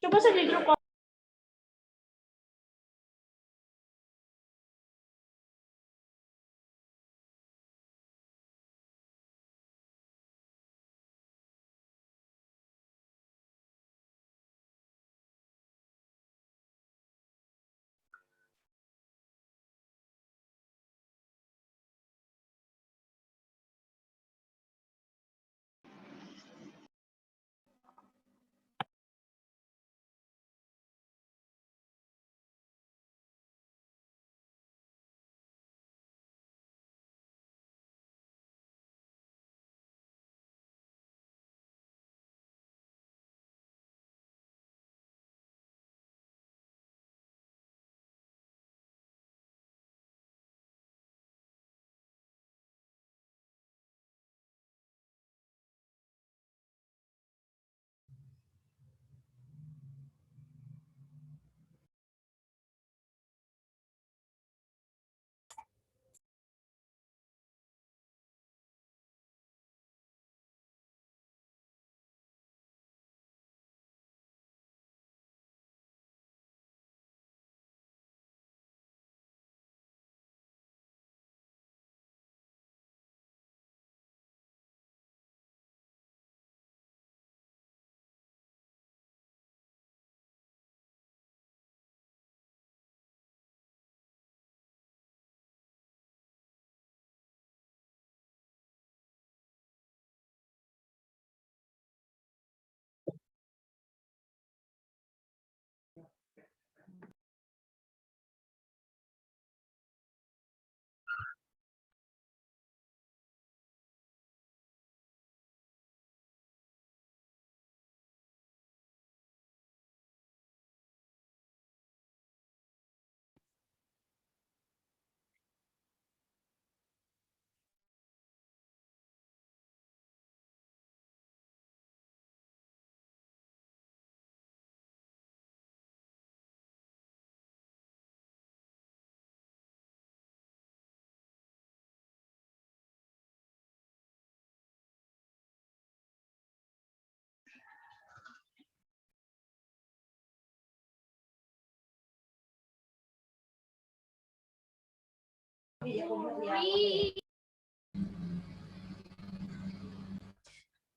Coba saja grup.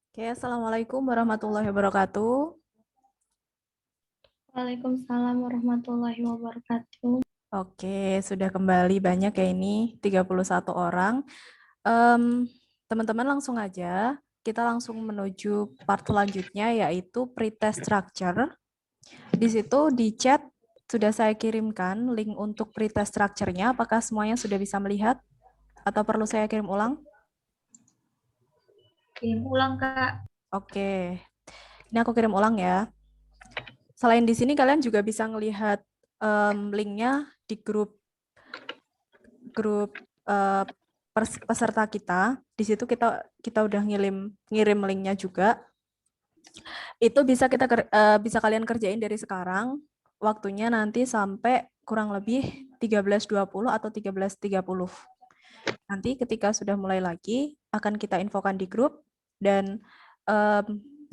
Oke, Assalamualaikum warahmatullahi wabarakatuh. Waalaikumsalam warahmatullahi wabarakatuh. Oke, sudah kembali banyak ya ini, 31 orang. Teman-teman langsung aja, kita langsung menuju part selanjutnya yaitu pretest structure. Di situ di chat sudah saya kirimkan link untuk pretest structure-nya. Apakah semuanya sudah bisa melihat? Atau perlu saya kirim ulang? Kirim ulang, Kak. Oke, ini aku kirim ulang ya. Selain di sini kalian juga bisa melihat linknya di grup peserta kita. Di situ kita udah ngirim linknya juga. Itu bisa kalian kerjain dari sekarang. Waktunya nanti sampai kurang lebih 13.20 atau 13.30. Nanti ketika sudah mulai lagi akan kita infokan di grup dan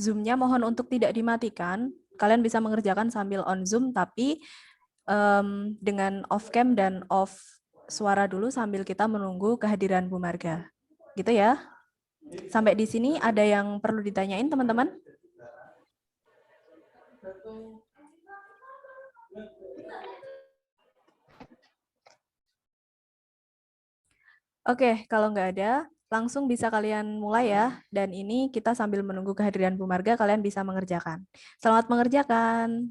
Zoom-nya mohon untuk tidak dimatikan. Kalian bisa mengerjakan sambil on Zoom tapi dengan off cam dan off suara dulu sambil kita menunggu kehadiran Bu Marga. Gitu ya. Sampai di sini ada yang perlu ditanyain teman-teman? Oke, kalau nggak ada, langsung bisa kalian mulai ya. Dan ini kita sambil menunggu kehadiran Bu Marga, kalian bisa mengerjakan. Selamat mengerjakan.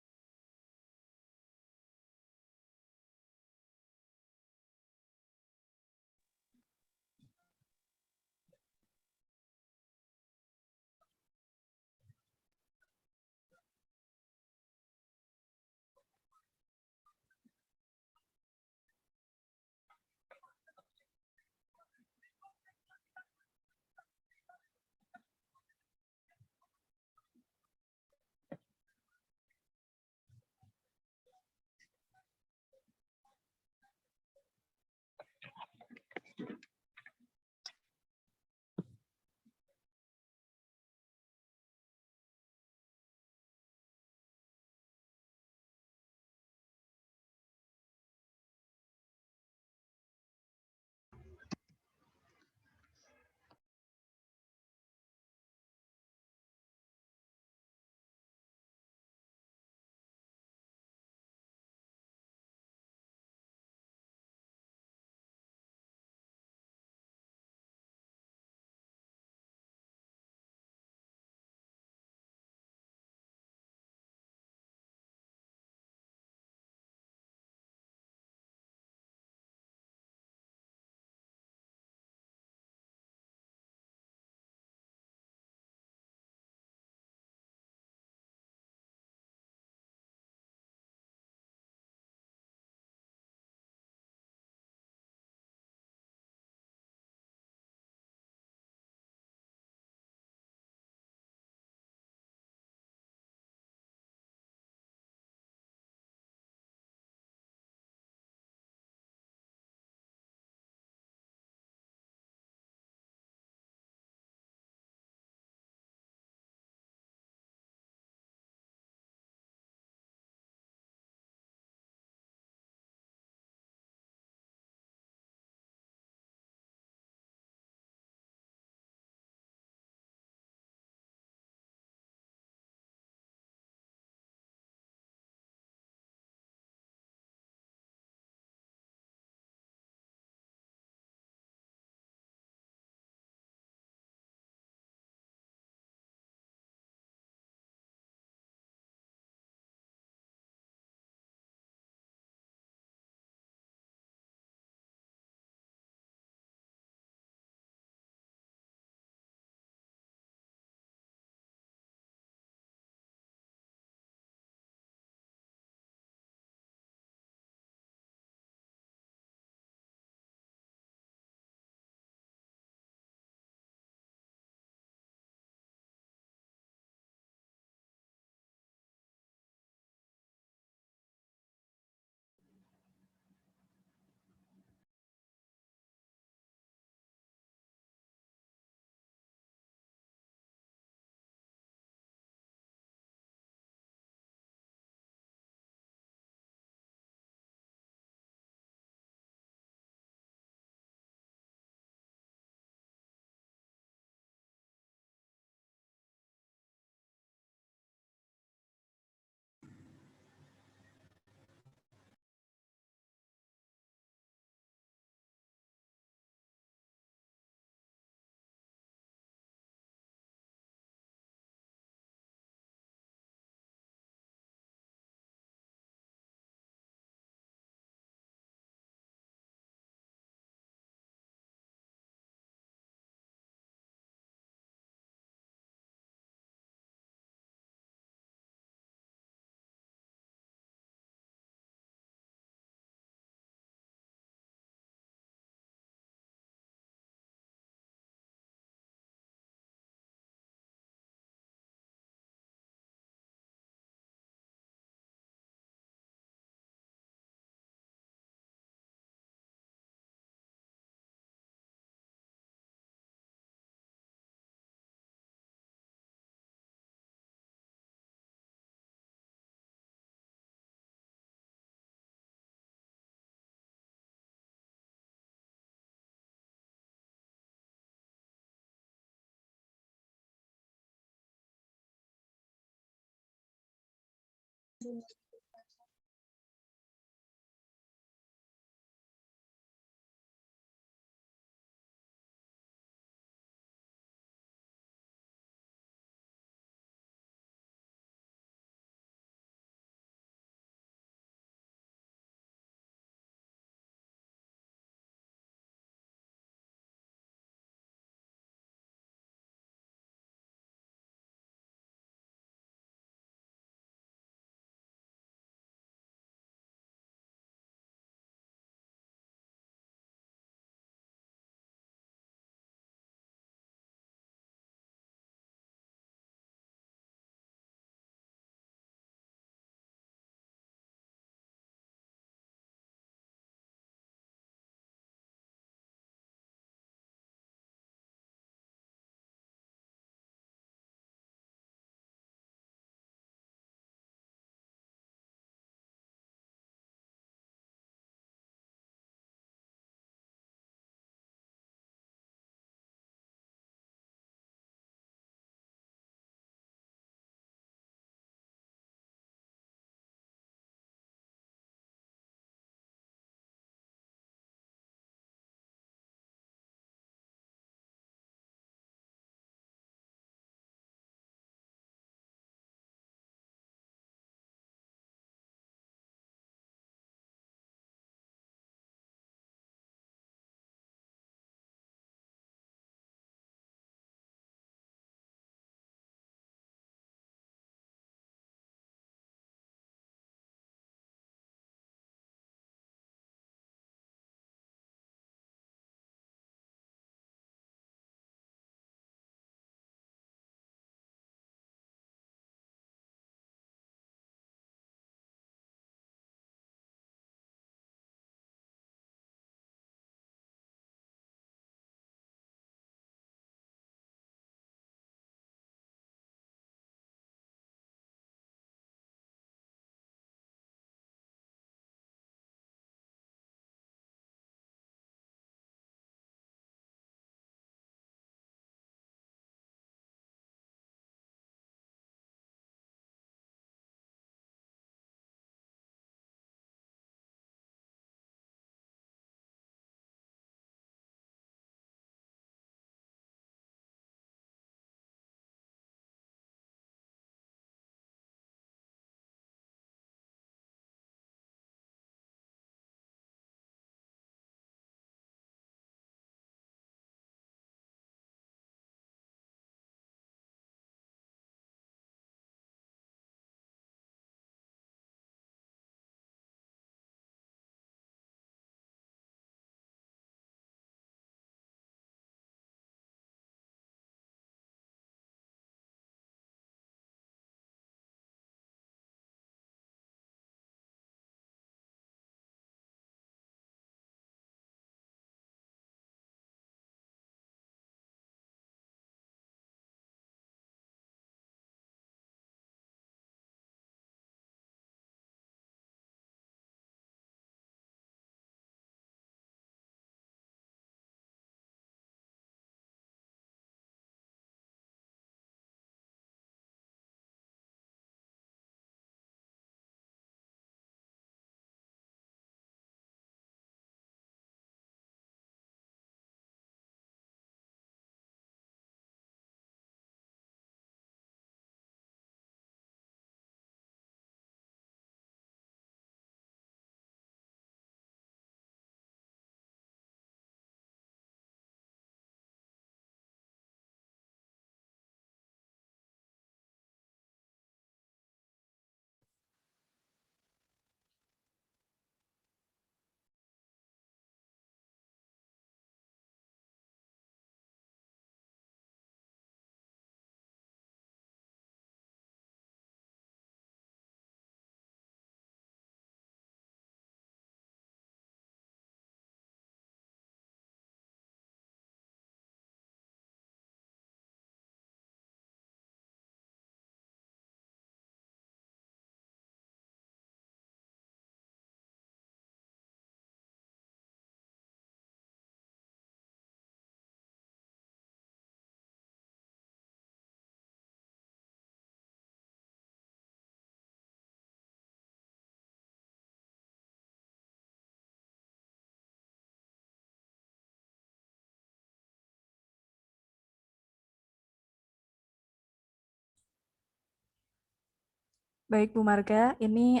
Baik Bu Marga, ini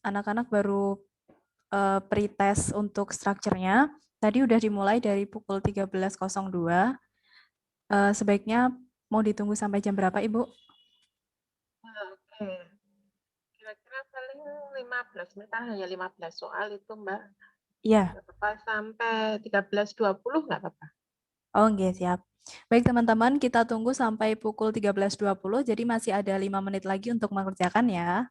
anak-anak baru pre-test untuk strukturnya. Tadi udah dimulai dari pukul 13.02. Sebaiknya mau ditunggu sampai jam berapa Ibu? Oke. Kira-kira paling 15 menit, hanya 15 soal itu Mbak. Iya. Nggak apa-apa, sampai 13.20 nggak apa-apa. Oh, nggak, siap. Baik teman-teman, kita tunggu sampai pukul 13.20, jadi masih ada 5 menit lagi untuk mengerjakan ya.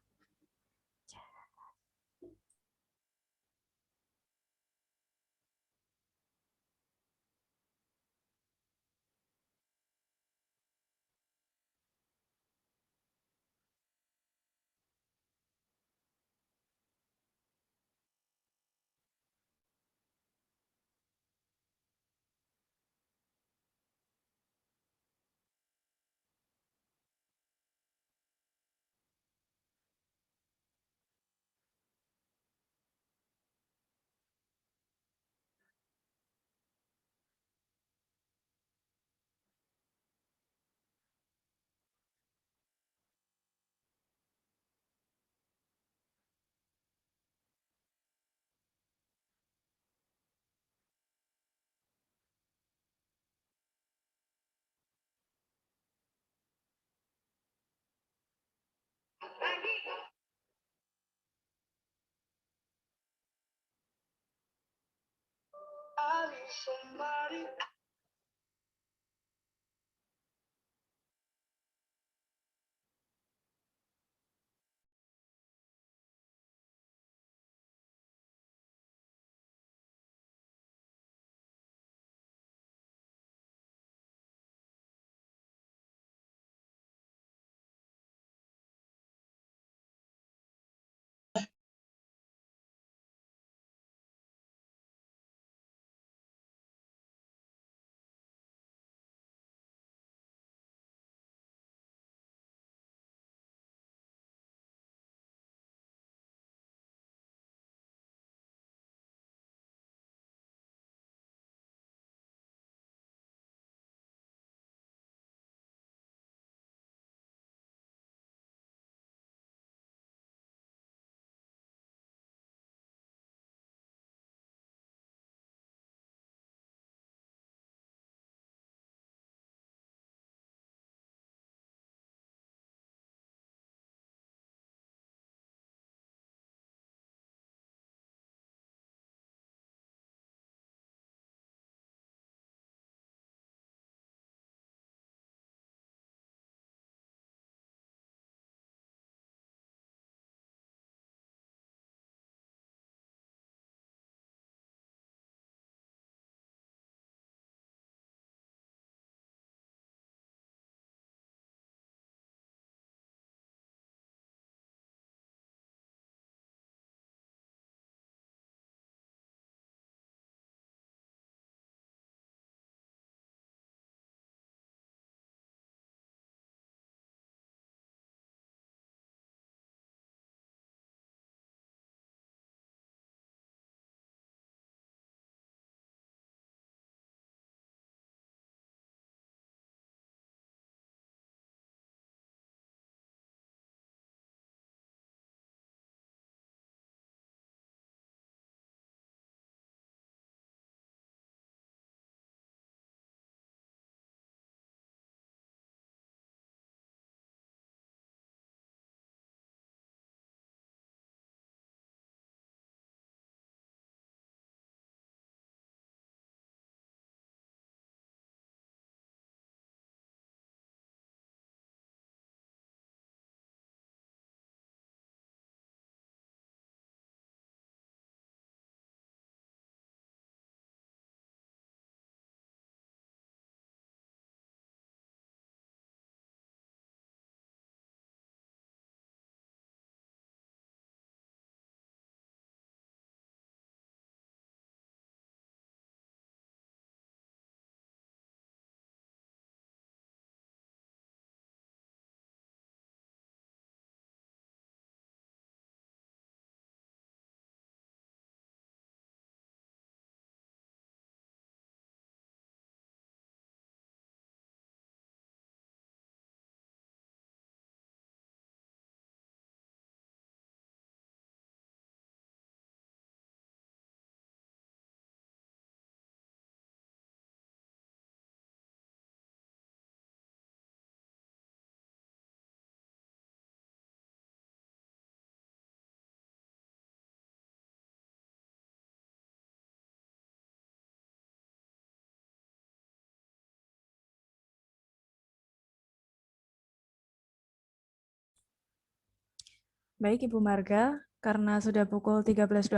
Baik Ibu Marga, karena sudah pukul 13.20,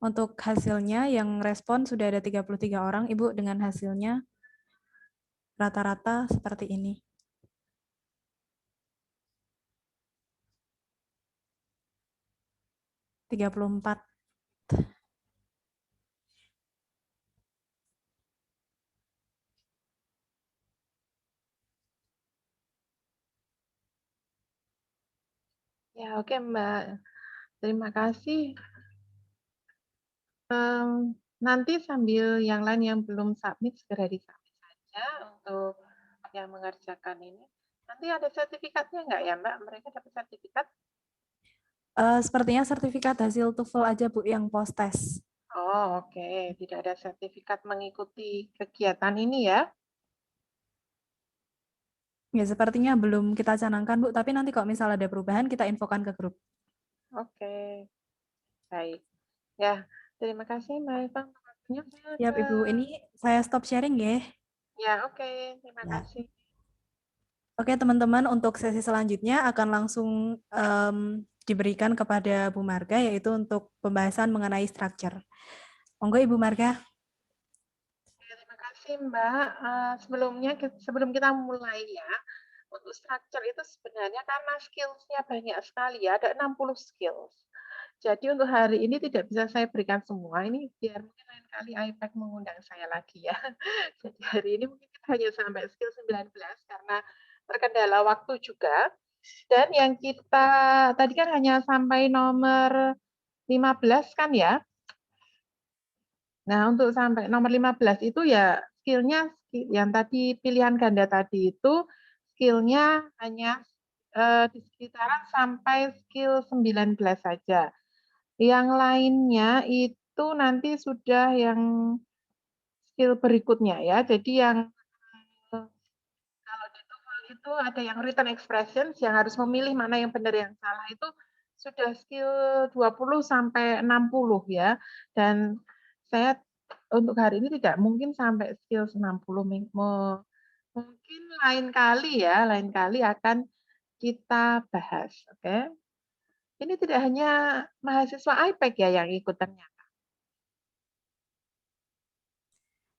untuk hasilnya yang respon sudah ada 33 orang, Ibu, dengan hasilnya rata-rata seperti ini. Tiga puluh empat. Ya, oke Mbak. Terima kasih. Nanti sambil yang lain yang belum submit, segera di-submit saja untuk yang mengerjakan ini. Nanti ada sertifikatnya nggak ya Mbak? Mereka dapat sertifikat? Sepertinya sertifikat hasil TOEFL aja Bu yang post test. Oh, oke. Tidak ada sertifikat mengikuti kegiatan ini ya? Ya, sepertinya belum kita canangkan Bu, tapi nanti kalau misal ada perubahan kita infokan ke grup. Oke. Baik. Ya, terima kasih Mbak Eva untuk waktunya. Saya Siap Ibu, ini saya stop sharing ya. Ya, oke. Terima Ya. kasih. Oke teman-teman, untuk sesi selanjutnya akan langsung diberikan kepada Bu Marga, yaitu untuk pembahasan mengenai structure. Monggo Ibu Marga. Ya, terima kasih Mbak. Sebelumnya, sebelum kita mulai ya, untuk structure itu sebenarnya karena skills-nya banyak sekali ya, ada 60 skills. Jadi untuk hari ini tidak bisa saya berikan semua, ini biar mungkin lain kali IPAC mengundang saya lagi ya. Jadi hari ini mungkin kita hanya sampai skill 19 karena terkendala waktu juga. Dan yang kita tadi kan hanya sampai nomor 15 kan ya. Nah, untuk sampai nomor 15 itu ya skillnya yang tadi pilihan ganda tadi itu skillnya hanya di sekitaran sampai skill 19 saja. Yang lainnya itu nanti sudah yang skill berikutnya ya. Jadi yang kalau di TOEFL itu ada yang written expressions yang harus memilih mana yang benar yang salah itu sudah skill 20 sampai 60 ya. Dan saya untuk hari ini tidak mungkin sampai skill 60. Mungkin lain kali ya, lain kali akan kita bahas. Oke. Ini tidak hanya mahasiswa IPEC ya yang ikut ternyata.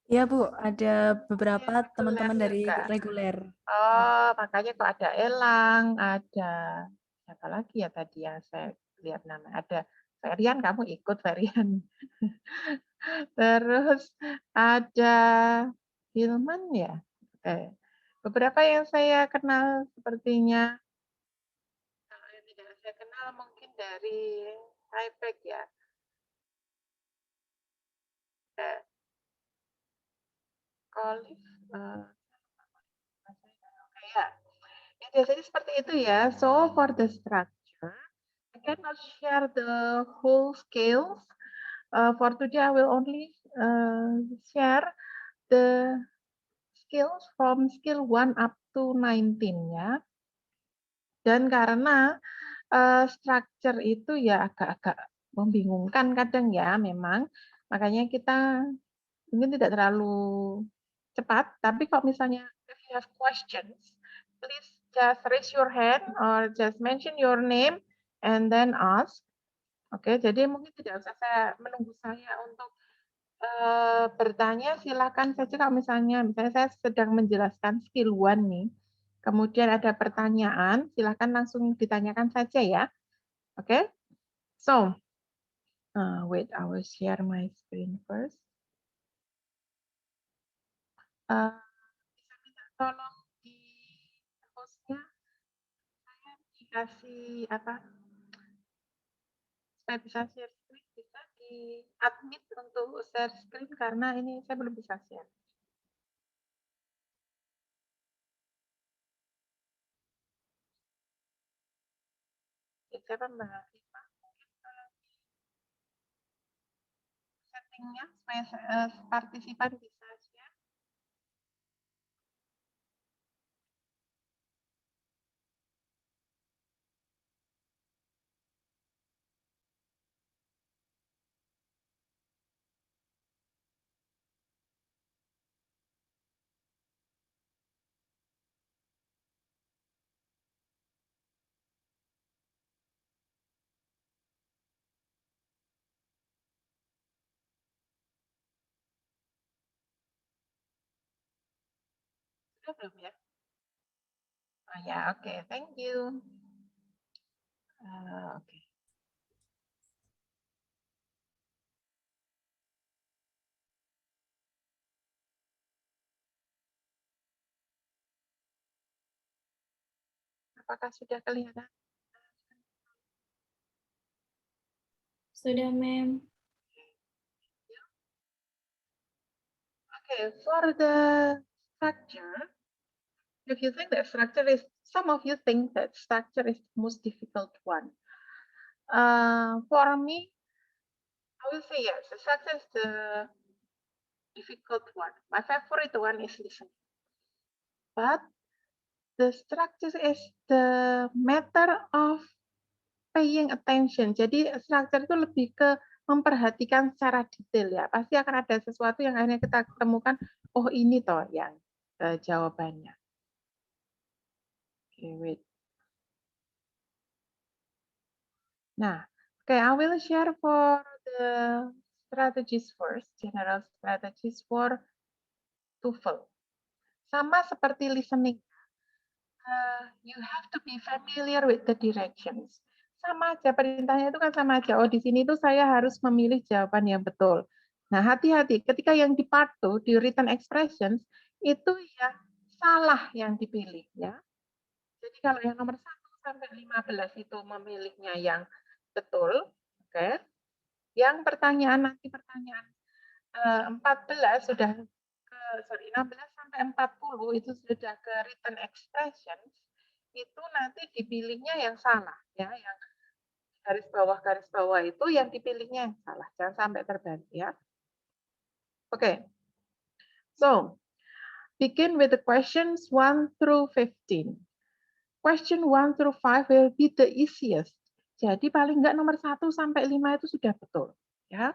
Iya Bu, ada beberapa Yang reguler teman-teman dari juga. reguler. Oh, makanya kok ada Elang, ada siapa lagi ya tadi yang saya lihat nama. Ada Ferian, kamu ikut Ferian. Terus ada Hilman ya. Oke. Beberapa yang saya kenal sepertinya yang tidak saya kenal mungkin dari IPEC ya. Kayak Olive, oke ya. Ya, biasanya seperti itu ya. So for the structure, I cannot share the whole scales. For today, I will only share the skills from skill 1 up to 19 ya. Dan karena structure itu ya agak-agak membingungkan kadang ya memang, makanya kita mungkin tidak terlalu cepat, tapi kalau misalnya if you have questions, please just raise your hand or just mention your name and then ask. Oke, jadi mungkin tidak usah saya menunggu saya untuk bertanya, silakan saja kalau misalnya saya sedang menjelaskan skill one nih, kemudian ada pertanyaan, silakan langsung ditanyakan saja ya. Oke, so wait, I will share my screen first. Bisa minta tolong di hostnya saya dikasih apa supaya bisa share screen, bisa di admit untuk share screen karena ini saya belum bisa share. Siapa Mbak Rifa? Settingnya supaya partisipan bisa share. Sudah belum ya? Oh ya, oke, thank you. Oke. Apakah sudah kelihatan? Sudah, Ma'am. Okay, for the structure, if you think that structure is, some of you think that structure is the most difficult one. For me, I will say yes, the structure is the difficult one. My favorite one is listening. But the structure is the matter of paying attention. Jadi structure itu lebih ke memperhatikan secara detail ya. Pasti akan ada sesuatu yang akhirnya kita temukan, oh ini toh yang jawabannya. Okay, wait. Nah, okay, I will share for the strategies first, general strategies for TOEFL. Sama seperti listening, you have to be familiar with the directions. Sama aja, perintahnya itu kan sama aja. Oh, di sini tuh saya harus memilih jawaban yang betul. Nah, hati-hati ketika yang di part 2, di written expressions, itu ya salah yang dipilih ya. Jadi kalau yang nomor 1 sampai 15 itu memilihnya yang betul, oke. Yang pertanyaan nanti pertanyaan 14 sudah ke 16 sampai 40 itu sudah ke written expressions, itu nanti dipilihnya yang salah ya, yang garis bawah itu yang dipilihnya yang salah, jangan sampai terbalik ya. Oke. So, begin with the questions 1 through 15. Question 1 through 5 will be the easiest. Jadi paling enggak nomor 1 sampai 5 itu sudah betul ya.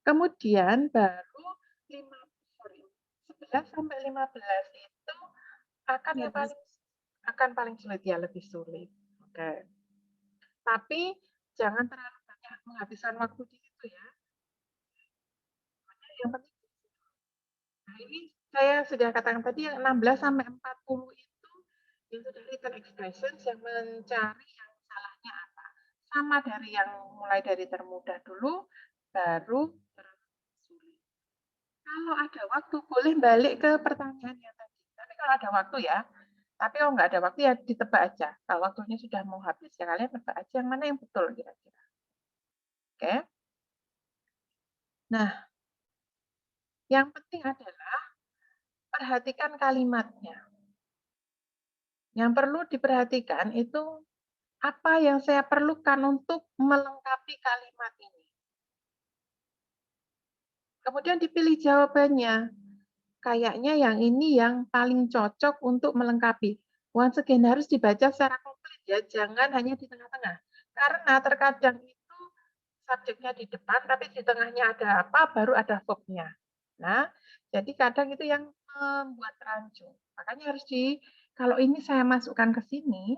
Kemudian baru 11 sampai 15 itu akan paling sulit ya, lebih sulit. Oke. Tapi jangan terlalu banyak menghabiskan waktu di situ ya. Yang penting, nah ini saya sudah katakan tadi yang 16 sampai 40 itu sudah written expressions yang mencari yang salahnya apa. Sama dari yang mulai dari termudah dulu, baru tersulit. Kalau ada waktu boleh balik ke pertanyaan yang tadi. Tapi kalau ada waktu ya, tapi kalau nggak ada waktu ya ditebak aja. Kalau waktunya sudah mau habis ya kalian tebak aja yang mana yang betul kira-kira. Oke. Nah, yang penting adalah perhatikan kalimatnya. Yang perlu diperhatikan itu apa yang saya perlukan untuk melengkapi kalimat ini. Kemudian dipilih jawabannya. Kayaknya yang ini yang paling cocok untuk melengkapi. Once again harus dibaca secara komplit ya, jangan hanya di tengah-tengah. Karena terkadang itu subjeknya di depan, tapi di tengahnya ada apa, baru ada verb-nya. Nah, jadi kadang itu yang membuat rancu. Makanya harus kalau ini saya masukkan ke sini,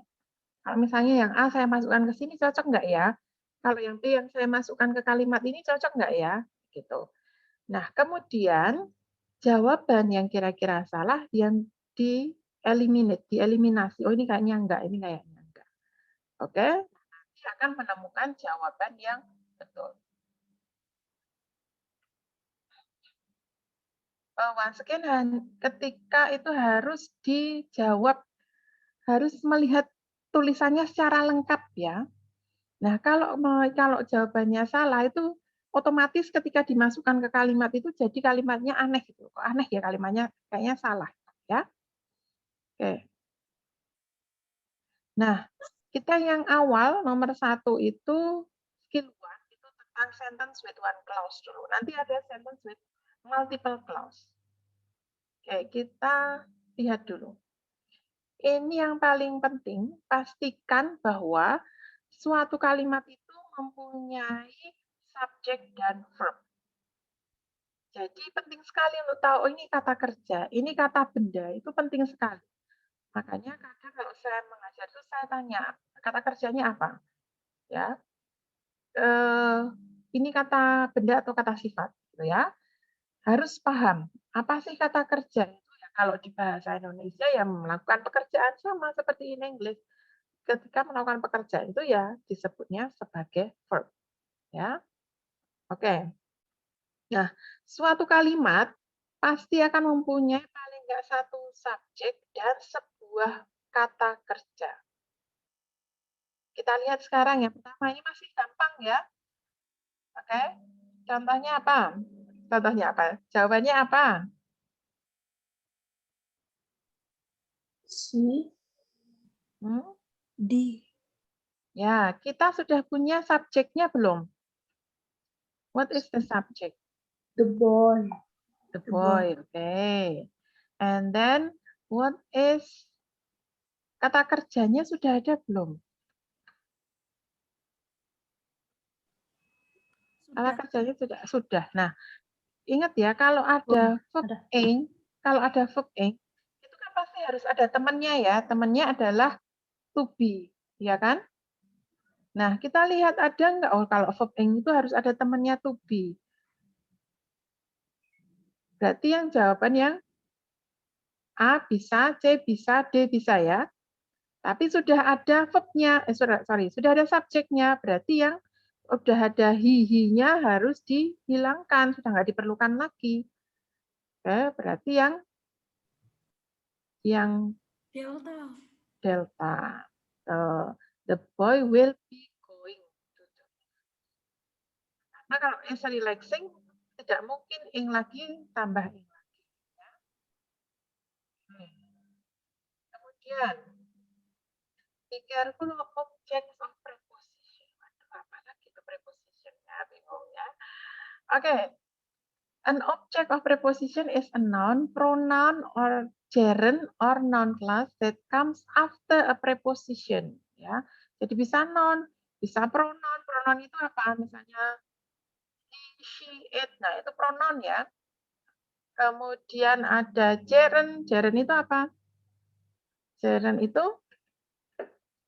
kalau misalnya yang A saya masukkan ke sini, cocok nggak ya? Kalau yang B yang saya masukkan ke kalimat ini, cocok nggak ya? Gitu. Nah, kemudian jawaban yang kira-kira salah yang dieliminasi. Oh, ini kayaknya enggak, ini kayaknya enggak. Oke? Nanti akan menemukan jawaban yang betul. Once again, ketika itu harus dijawab, harus melihat tulisannya secara lengkap ya. Nah, kalau jawabannya salah itu otomatis ketika dimasukkan ke kalimat itu jadi kalimatnya aneh gitu. Kok aneh ya kalimatnya, kayaknya salah ya. Oke. Nah, kita yang awal nomor 1 itu skill 1 itu tentang sentence with one clause dulu. Nanti ada sentence with multiple clause. Oke, kita lihat dulu. Ini yang paling penting, pastikan bahwa suatu kalimat itu mempunyai subjek dan verb. Jadi penting sekali untuk tahu, oh ini kata kerja, ini kata benda, itu penting sekali. Makanya kadang kalau saya mengajar itu saya tanya, kata kerjanya apa? Ya, ini kata benda atau kata sifat, gitu ya. Harus paham apa sih kata kerja itu ya, Kalau di bahasa Indonesia ya melakukan pekerjaan sama seperti in English. Ketika melakukan pekerjaan itu ya disebutnya sebagai verb. Ya, oke. Nah, suatu kalimat pasti akan mempunyai paling nggak satu subjek dan sebuah kata kerja. Kita lihat sekarang yang pertama, ini masih gampang ya. Oke, contohnya apa? Contohnya apa? Jawabannya apa? C, Hmm? D. Ya, kita sudah punya subjeknya belum? What is the subject? The boy. The The boy. boy, okay. And then what is kata kerjanya sudah ada belum? Kata Sudah. kerjanya sudah. Nah, ingat ya kalau ada verb ada. ing, itu kan pasti harus ada temannya ya. Temannya adalah to be, ya kan? Nah, kita lihat ada nggak? Oh, kalau verb ing itu harus ada temannya to be. Berarti yang jawaban yang A bisa, C bisa, D bisa ya. Tapi sudah ada verb-nya, sudah ada subjeknya. Berarti yang udah ada hi-nya harus dihilangkan, sudah nggak diperlukan lagi. Oke, berarti yang delta. The boy will be going to the. Nah, kalau as relaxing tidak mungkin ing lagi tambah ing lagi. Ya. Kemudian be careful of objects of preposition. Apa lagi itu prepositionnya? Bingung ya. Oke. An object of preposition is a noun, pronoun, or gerund or noun class that comes after a preposition. Ya, jadi bisa noun, bisa pronoun. Pronoun itu apa? Misalnya he, she, it. Nah, itu pronoun ya. Kemudian ada gerund. Gerund itu apa? Gerund itu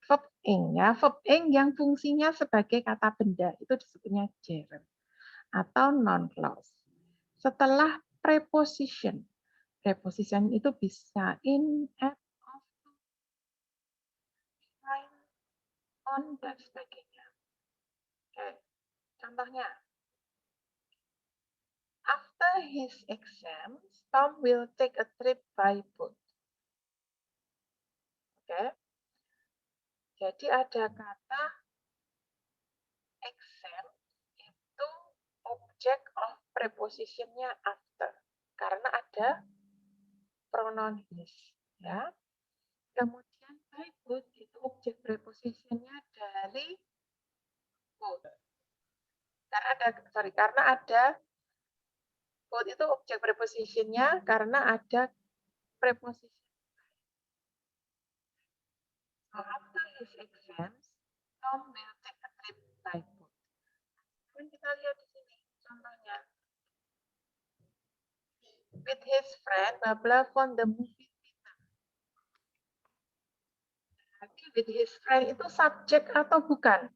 verb ing ya. Verb ing yang fungsinya sebagai kata benda itu disebutnya gerund atau noun clause. Setelah preposition. Preposition itu bisa in, at, of, to, behind, on, dan sebagainya. Oke, contohnya. After his exams, Tom will take a trip by boat. Oke. Jadi ada kata exam itu object of prepositionnya after. Karena ada pronoun his. Ya. Kemudian by boat itu objek prepositionnya dari boat. Karena ada boat itu objek prepositionnya karena ada preposition. So after his exams, Tom will take a trip by boat. Kemudian kita lihat di sini contohnya. With his friend, blah blah found the movie theater. Jadi with his friend itu subjek atau bukan?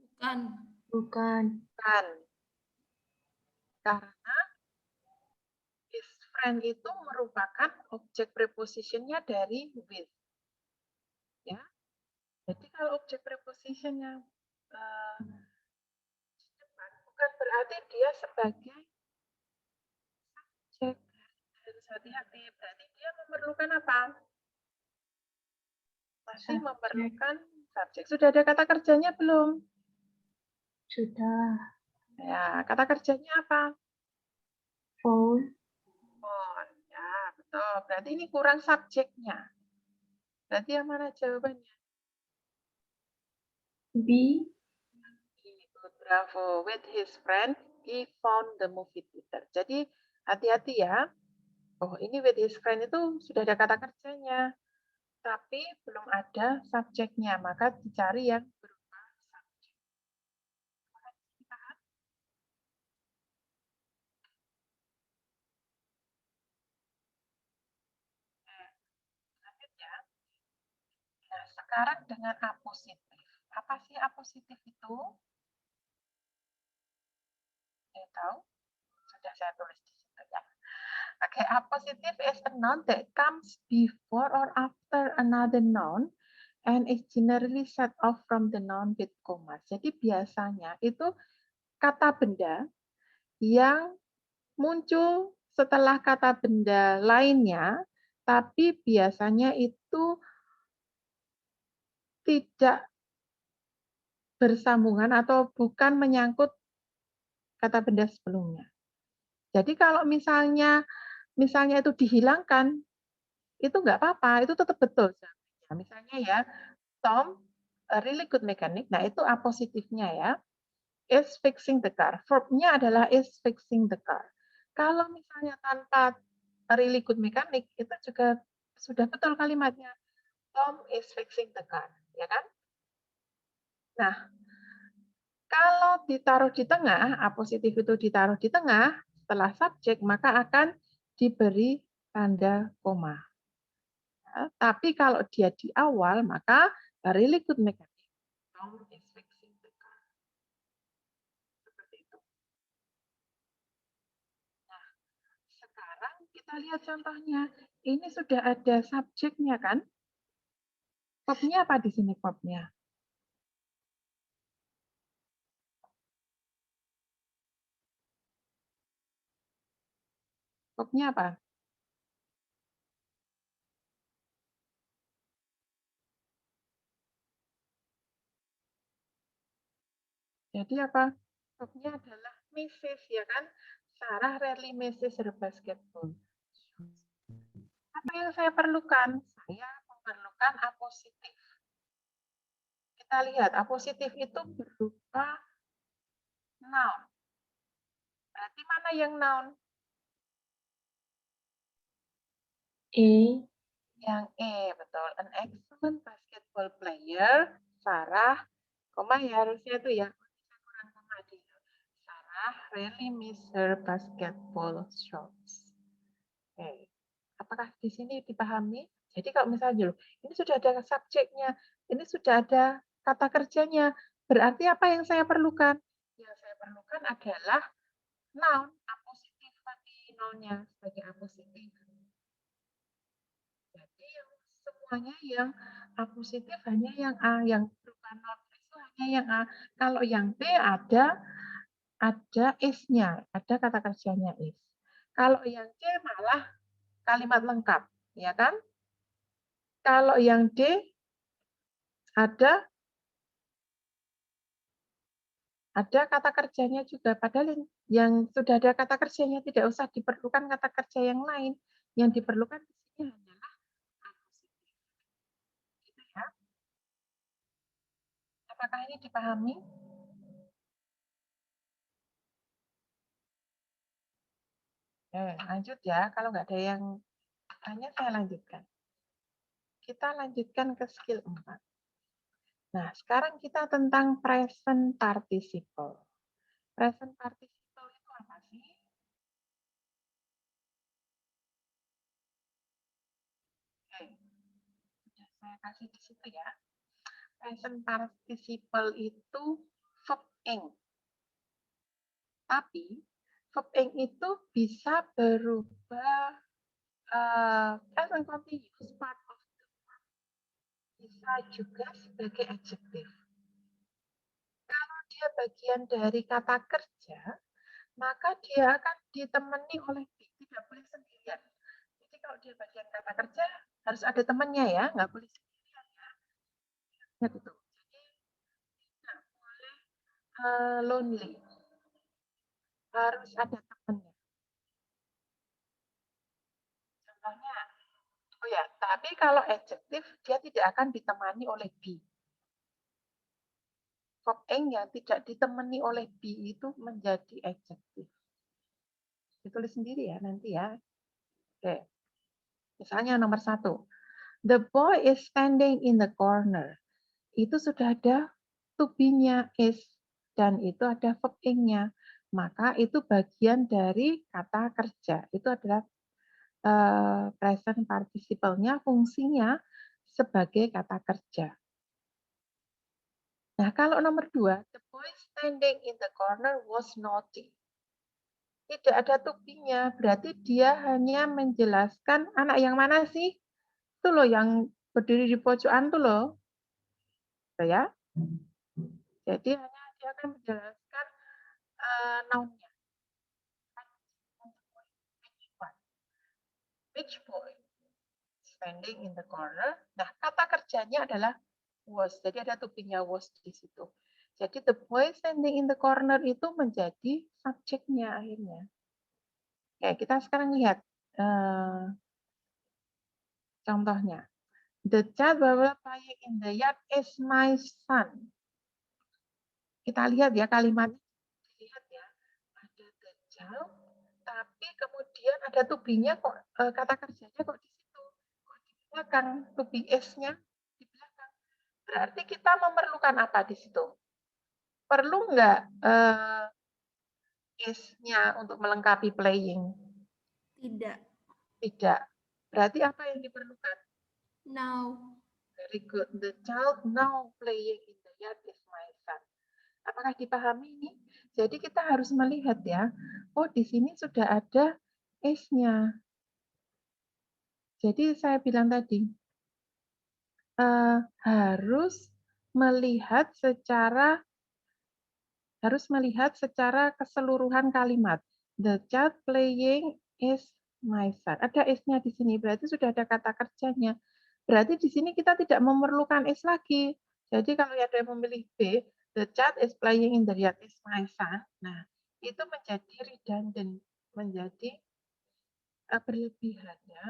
Bukan. Bukan. Bukan. Karena his friend itu merupakan objek prepositionnya dari with. Ya. Jadi kalau objek prepositionnya bukan berarti dia sebagai subjek. Harus hati-hati. Berarti dia memerlukan apa? Masih memerlukan subjek. Sudah ada kata kerjanya belum? Sudah. Ya, kata kerjanya apa? Phone. Phone. Ya, betul. Berarti ini kurang subjeknya. Berarti yang mana jawabannya? B. Bravo. With his friend, he found the movie theater. Jadi, hati-hati ya. Oh, ini with his friend itu sudah ada kata kerjanya. Tapi belum ada subjeknya. Maka dicari yang berupa subjek. Lanjutnya. Nah, sekarang dengan apositif. Apa sih apositif itu? Saya tahu. Sudah saya tulis di situ ya. Okay, appositive is a noun that comes before or after another noun and is generally set off from the noun with comma. Jadi biasanya itu kata benda yang muncul setelah kata benda lainnya, tapi biasanya itu tidak bersambungan atau bukan menyangkut kata benda sebelumnya. Jadi kalau misalnya itu dihilangkan, itu nggak apa-apa, itu tetap betul. Nah, misalnya ya, Tom, a really good mechanic, nah itu apositifnya ya, is fixing the car. Verb-nya adalah is fixing the car. Kalau misalnya tanpa a really good mechanic, itu juga sudah betul kalimatnya. Tom is fixing the car, ya kan? Nah, kalau ditaruh di tengah, apositif itu ditaruh di tengah, setelah subjek, maka akan diberi tanda koma. Ya, tapi kalau dia di awal, maka a really good mechanic, Tom is fixing the car. Seperti itu. Nah, sekarang kita lihat contohnya. Ini sudah ada subjeknya kan? Verbnya apa di sini verbnya? Verbnya apa? Jadi apa? Verbnya adalah misses, ya kan? Sarah rarely misses her basketball. Apa yang saya perlukan? Saya memerlukan apositif. Kita lihat, apositif itu berupa noun. Berarti mana yang noun? Yang betul. An excellent basketball player, Sarah, koma ya harusnya itu ya. Kurang koma di Sarah really miss her basketball shorts. Oke. Apakah di sini dipahami? Jadi kalau misalnya dulu, ini sudah ada subjeknya, ini sudah ada kata kerjanya, berarti apa yang saya perlukan? Yang saya perlukan adalah noun, apositif tadi nounnya sebagai apositif. Jadi yang semuanya yang apositif hanya yang A, yang berupa noun itu hanya yang A. Kalau yang B ada is-nya, ada kata kerjanya is. Kalau yang C malah kalimat lengkap, ya kan? Kalau yang D ada kata kerjanya juga, padahal yang sudah ada kata kerjanya tidak usah diperlukan kata kerja yang lain. Yang diperlukan di sini hanyalah apositif. Gitu ya. Apakah ini dipahami? Lanjut ya, kalau nggak ada yang tanya saya lanjutkan. Kita lanjutkan ke skill 4. Nah, sekarang kita tentang present participle. Present participle itu apa sih? Oke, sudah saya kasih di situ ya. Present participle itu verb ing. Tapi verb ing itu bisa berubah present continuous part of the verb. Bisa juga sebagai adjective. Kalau dia bagian dari kata kerja, maka dia akan ditemani oleh be, tidak boleh sendirian. Jadi kalau dia bagian kata kerja, harus ada temannya ya, nggak boleh sendirian ya. Ingat itu. Jadi tidak boleh lonely, harus ada temannya. Contohnya, oh ya, tapi kalau adjektif dia tidak akan ditemani oleh be. Verb ing yang tidak ditemani oleh be itu menjadi adjektif. Ditulis sendiri ya nanti ya. Oke. Misalnya nomor 1. The boy is standing in the corner. Itu sudah ada to be-nya is dan itu ada verb ing-nya. Maka itu bagian dari kata kerja. Itu adalah present participle-nya, fungsinya sebagai kata kerja. Nah, kalau nomor 2, the boy standing in the corner was naughty. tidak ada to be-nya. Berarti dia hanya menjelaskan anak yang mana sih? Itu loh yang berdiri di pojokan tuh loh. Tuh ya. Jadi hanya dia akan menjelaskan noun-nya. Which boy standing in the corner. Nah, kata kerjanya adalah was. Jadi ada to be-nya was di situ. Jadi the boy standing in the corner itu menjadi subjeknya akhirnya. Oke, kita sekarang lihat contohnya. The child playing in the yard is my son. Kita lihat ya kalimatnya. Lihat ya. Ada the child, tapi kemudian ada to be-nya kok kata kerjanya kok di situ. Kok di belakang to be is-nya di belakang. Berarti kita memerlukan apa di situ? Perlu nggak is-nya untuk melengkapi playing? Tidak. Tidak. Berarti apa yang diperlukan? Now. Very good. The child now playing in the yard is my son. Apakah dipahami ini? Jadi kita harus melihat ya. Oh, di sini sudah ada is-nya. Jadi saya bilang tadi harus melihat secara keseluruhan kalimat. The child playing is my son. Ada is-nya di sini, berarti sudah ada kata kerjanya. Berarti di sini kita tidak memerlukan is lagi. Jadi kalau ada yang memilih B, the child is playing in the yard is my son. Nah, itu menjadi redundant, menjadi berlebihannya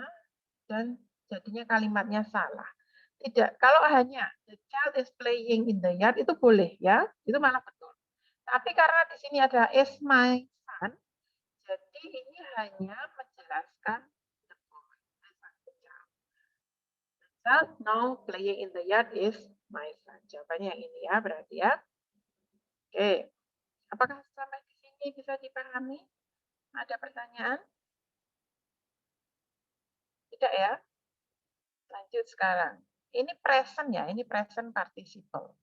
dan jadinya kalimatnya salah. Tidak, kalau hanya the child is playing in the yard itu boleh ya, itu malah betul. Tapi karena di sini ada is my son, jadi ini hanya menjelaskan the boy. The child now playing in the yard is my son. Jawabannya yang ini ya, berarti ya. Oke, apakah sampai di sini bisa dipahami? Ada pertanyaan? Tidak ya? Lanjut sekarang. Ini present ya, ini present participle.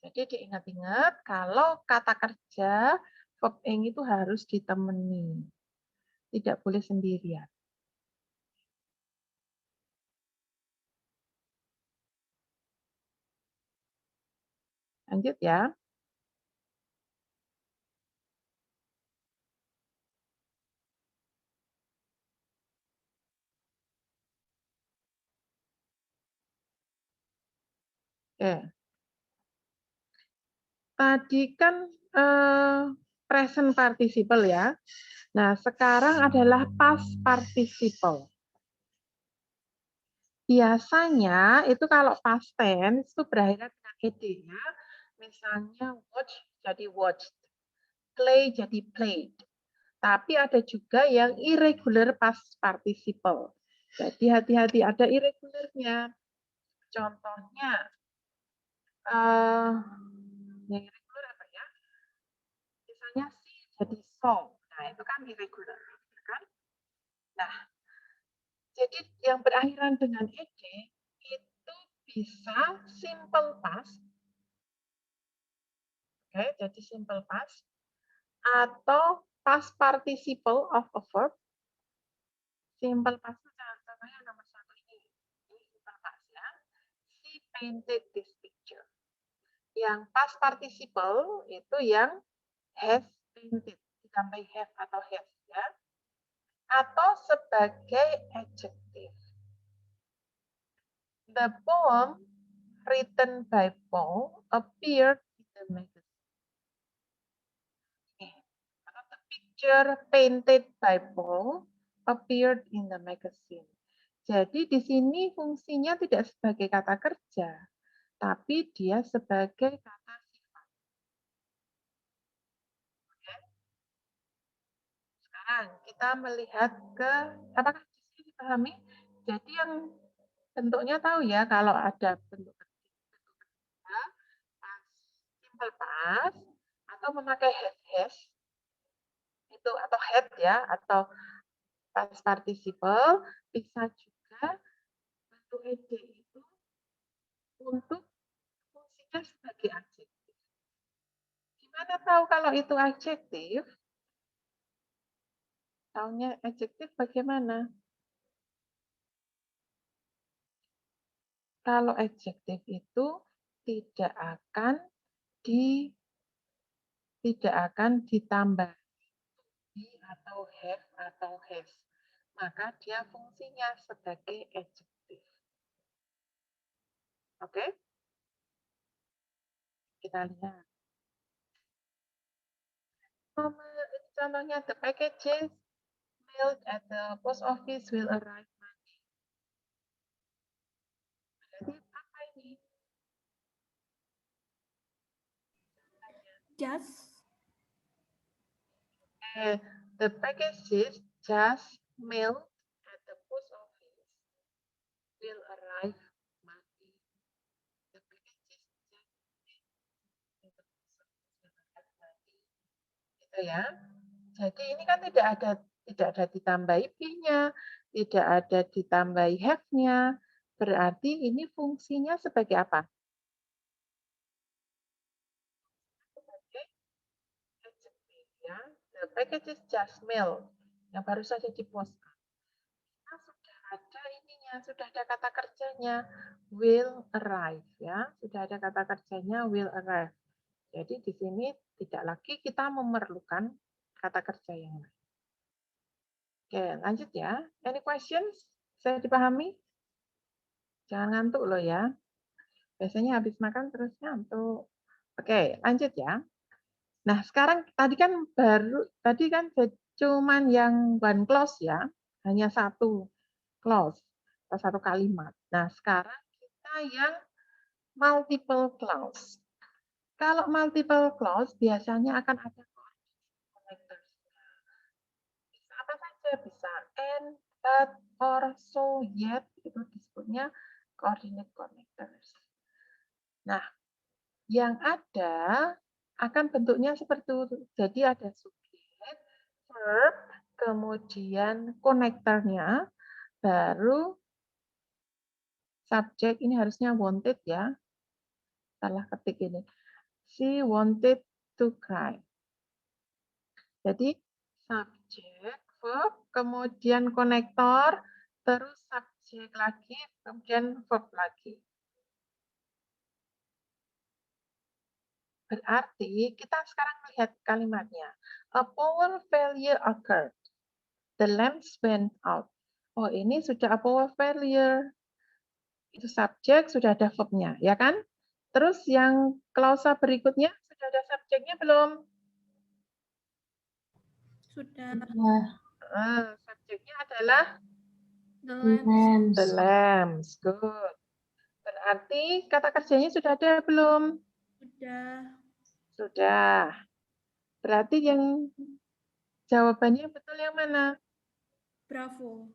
Jadi diingat-ingat kalau kata kerja verb ing itu harus ditemani. Tidak boleh sendirian. Lanjut ya. Oke. Tadi kan present participle ya. Nah, sekarang adalah past participle. Biasanya itu kalau past tense itu berakhir dengan ed ya. Misalnya watch jadi watched, play jadi played. Tapi ada juga yang irregular past participle. Jadi hati-hati ada irregularnya. Contohnya yang irregular apa ya? Misalnya see jadi saw. Nah, itu kan irregular, kan? Nah, jadi yang berakhiran dengan ed itu bisa simple past. Oke, jadi simple past atau past participle of a verb. Simple past itu contohnya nomor satu ini. Ini simple past ya. She painted this picture. Yang past participle itu yang has painted, ditambah have atau has ya. Atau sebagai adjective. The poem written by Paul appeared in the magazine. Atau the picture painted by Paul appeared in the magazine. Jadi di sini fungsinya tidak sebagai kata kerja, tapi dia sebagai kata sifat. Sekarang kita melihat ke, apakah di sini dipahami? Jadi yang bentuknya tahu ya, kalau ada bentuk ketiga, simple past, atau memakai has, itu atau had ya, atau past participle, bisa juga bentuk ed itu untuk fungsinya sebagai adjektif. Mana tahu kalau itu adjektif? Taunya adjektif bagaimana? Kalau adjektif itu tidak akan ditambah atau have atau has. Maka dia fungsinya sebagai adjektif. Oke? Kita lihat. Contohnya, the packages mailed at the post office will arrive Monday. Jadi apa ini? Just. The packages just mailed at the post office will arrive Monday. The packages just mailed at the post office will arrive Monday. Gitu ya. Jadi ini kan tidak ada ditambahi be-nya, tidak ada ditambahi have-nya. Berarti ini fungsinya sebagai apa? Sebagai adjective ya. The package is just mailed. Yang baru saja diposkan. Nah, sudah ada ininya, sudah ada kata kerjanya will arrive ya. Sudah ada kata kerjanya will arrive. Jadi di sini tidak lagi kita memerlukan kata kerja yang lain. Oke, lanjut ya. Any questions? Saya dipahami? Jangan ngantuk loh ya. Biasanya habis makan terus ngantuk. Oke, lanjut ya. Nah, sekarang tadi kan cuman yang one clause ya, hanya satu clause atau satu kalimat. Nah, sekarang kita yang multiple clause. Kalau multiple clause biasanya akan ada connectors. Bisa apa saja, bisa and, but, or, so, yet, itu disebutnya coordinate connectors. Nah, yang ada akan bentuknya seperti itu. Jadi ada subjek, verb, kemudian konektornya, baru subjek. Ini harusnya wanted ya. Salah ketik ini. She wanted to cry. Jadi subjek, verb, kemudian konektor, terus subjek lagi, kemudian verb lagi. Berarti kita sekarang lihat kalimatnya. A power failure occurred. The lamps went out. Oh, ini sudah a power failure. Itu subjek, sudah ada verb-nya, ya kan? Terus yang klausa berikutnya sudah ada subjeknya belum? Sudah. Subjeknya adalah The lamps. the lamps. Good. Berarti kata kerjanya sudah ada belum? Sudah. Sudah. Berarti yang jawabannya betul yang mana? Bravo.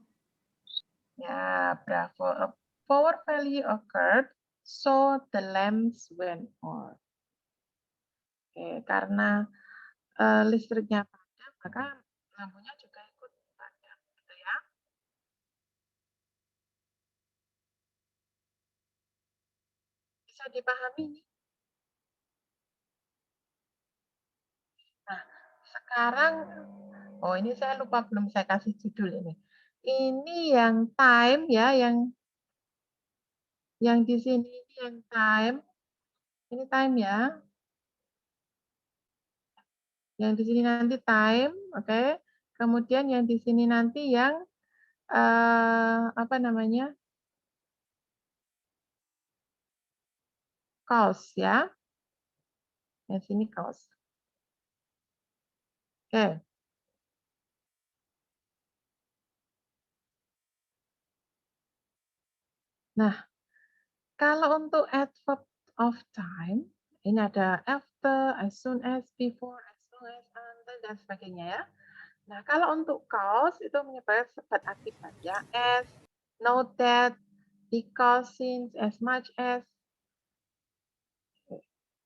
Ya, bravo. A power failure occurred, so the lamps went on. Oke, karena listriknya padam, maka lampunya juga ikut padam, gitu ya. Bisa dipahami nih? Nah, sekarang, oh ini saya lupa belum saya kasih judul ini. Ini yang time ya, yang di sini ini yang time. Ini time ya. Yang di sini nanti time, oke. Kemudian yang di sini nanti yang apa namanya? Cause ya. Yang sini cause. Oke. Nah, kalau untuk adverb of time, ini ada after, as soon as, before, as long as, until, dan sebagainya ya. Nah, kalau untuk cause itu menyebabkan sebab akibat ya. As, note that, because, since, as much as.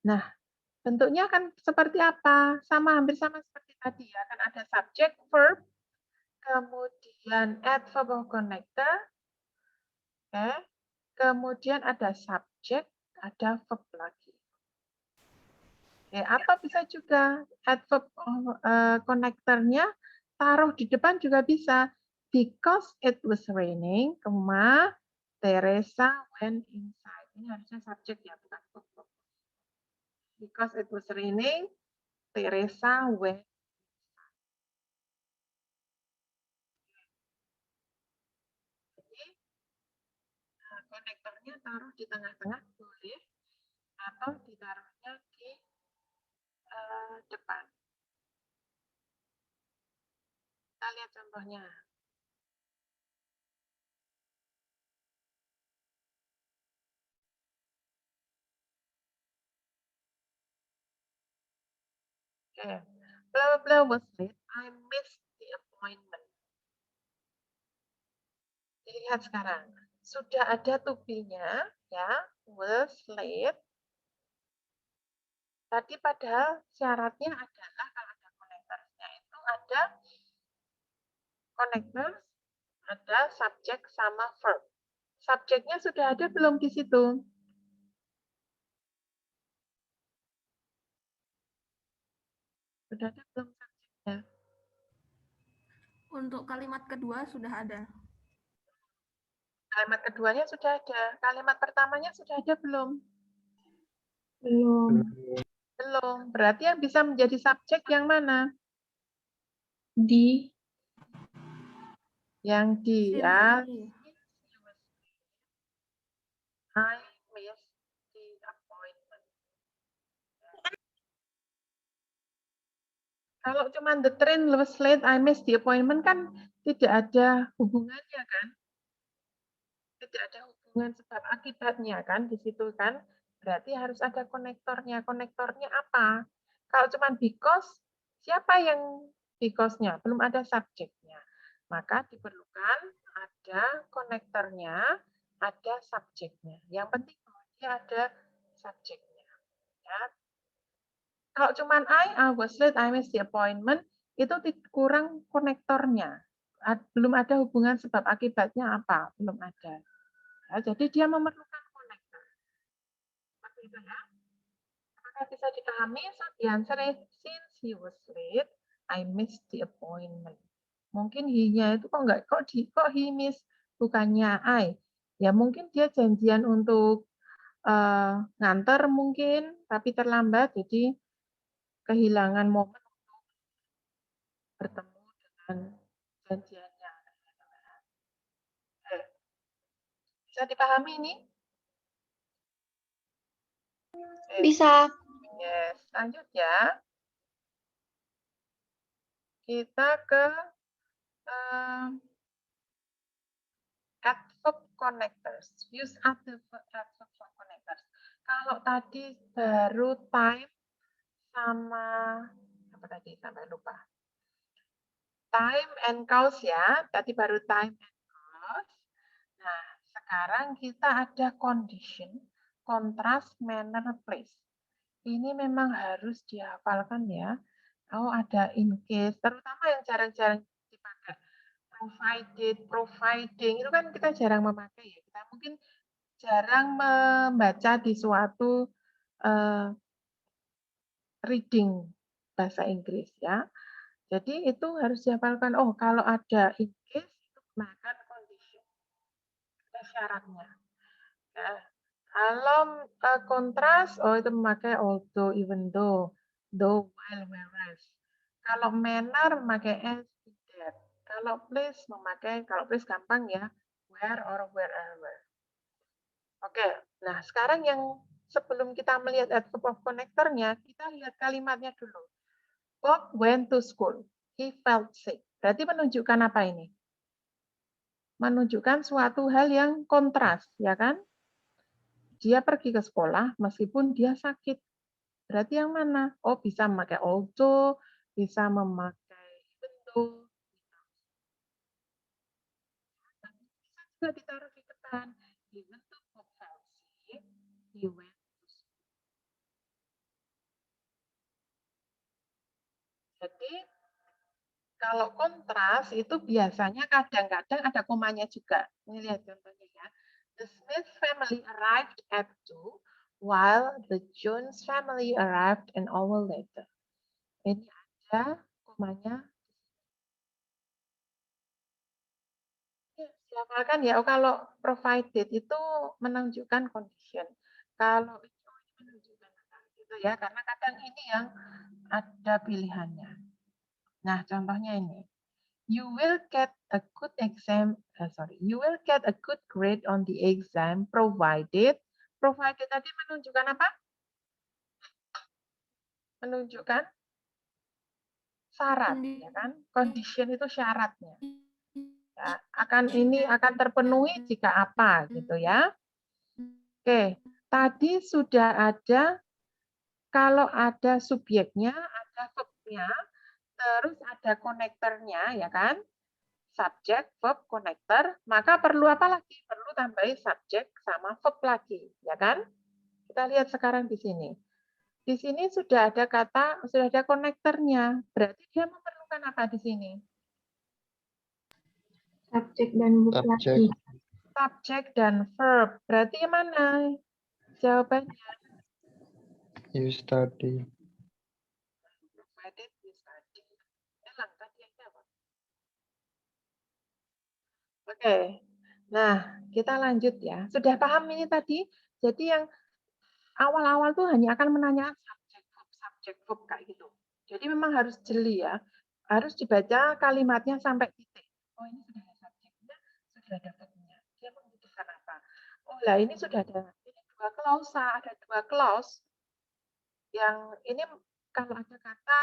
Nah, bentuknya akan seperti apa? Hampir sama seperti tadi ya. Akan ada subject, verb, kemudian adverb of connector, oke. Kemudian ada subjek, ada verb lagi. Atau bisa juga adverb konektornya taruh di depan juga bisa. Because it was raining, Teresa went inside. Ini harusnya subjek ya, bukan verb. Because it was raining, Teresa went. Konektornya taruh di tengah-tengah boleh, atau ditaruhnya di depan. Kita lihat contohnya. Okay. Blah blah was late. I missed the appointment. Dilihat sekarang. Sudah ada to be-nya, ya, was late. Tadi padahal syaratnya adalah kalau ada connectors-nya itu ada connectors, ada subjek sama verb. Subjeknya sudah ada belum di situ? Sudah ada belum subjeknya? Untuk kalimat kedua sudah ada. Kalimat keduanya sudah ada. Kalimat pertamanya sudah ada belum? Belum. Belum. Berarti yang bisa menjadi subjek yang mana? Di. Yang di, Since ya. ini. I missed the appointment. Kalau cuma the train was late, I missed the appointment kan tidak ada hubungannya kan? Tidak ada hubungan sebab akibatnya kan di situ kan? Berarti harus ada konektornya. Konektornya apa? Kalau cuma because, siapa yang because-nya? Belum ada subjeknya. Maka diperlukan ada konektornya, ada subjeknya. Yang penting dia ada subjeknya. Ya. Kalau cuma I was late, I missed the appointment, itu kurang konektornya. Belum ada hubungan sebab akibatnya apa? Belum ada. Nah, jadi dia memerlukan konektor. Seperti itu ya. Apakah bisa dipahami? So, the answer is, since he was late, I missed the appointment. Mungkin he-nya itu kok he miss, bukannya I. Ya mungkin dia janjian untuk nganter mungkin, tapi terlambat, jadi kehilangan momen untuk bertemu dengan janjiannya. Bisa dipahami ini? Bisa. Yes, lanjut ya. Kita ke adverb connectors. Use adverb connectors. Kalau tadi baru time sama apa tadi sampai lupa. Time and cause ya. Tadi baru time and cause. Nah, sekarang kita ada condition, contrast, manner, place. Ini memang harus dihafalkan ya. Oh, ada in case, terutama yang jarang-jarang dipakai. Provided, providing, itu kan kita jarang memakai ya. Kita mungkin jarang membaca di suatu reading bahasa Inggris ya. Jadi itu harus dihafalkan. Oh, kalau ada in case, itu gunakan condition. Ada syaratnya. Ya. Kalau kontras, oh itu memakai although, even though, while, whereas. Kalau manner memakai as, that. Kalau place memakai, kalau place gampang ya, where or wherever. Oke, nah sekarang yang sebelum kita melihat adverb of connector-nya, kita lihat kalimatnya dulu. Bob went to school. He felt sick. Berarti menunjukkan apa ini? Menunjukkan suatu hal yang kontras, ya kan? Dia pergi ke sekolah meskipun dia sakit. Berarti yang mana? Oh, bisa memakai although, bisa memakai even though. Bisa juga ditaruh di depan. Even though Bob felt sick, he went to school. Jadi, kalau kontras itu biasanya kadang-kadang ada komanya juga. Ini lihat contohnya ya. The Smith family arrived at 2 while the Jones family arrived an hour later. Ini ada komanya. Ya, silakan ya. Oh, kalau provided itu menunjukkan condition. Kalau itu menunjukkan gitu ya, karena kadang ini yang ada pilihannya. Nah, contohnya ini. You will get a good you will get a good grade on the exam provided tadi menunjukkan apa? Menunjukkan syarat, ya kan? Condition itu syaratnya. Ya, akan terpenuhi jika apa gitu ya. Oke, tadi sudah ada kalau ada subjeknya, ada verb-nya, terus ada konektornya, ya kan? Subjek, verb, konektor, maka perlu apa lagi? Perlu tambahin subjek sama verb lagi, ya kan? Kita lihat sekarang di sini. Di sini sudah ada konektornya. Berarti dia memerlukan apa di sini? Subjek dan verb lagi. Subjek dan verb. Berarti mana jawabannya? You study. Provided you study. Elang tadi yang jawab. Oke. Nah, kita lanjut ya. Sudah paham ini tadi? Jadi yang awal-awal tuh hanya akan menanyakan subjek verb kayak gitu. Jadi memang harus jeli ya. Harus dibaca kalimatnya sampai titik. Oh, ini sudah ada subjeknya, sudah ada verbnya. Dia membutuhkan apa? Oh, lah ini sudah ada dua klausa, ada dua clause. Yang ini kalau ada kata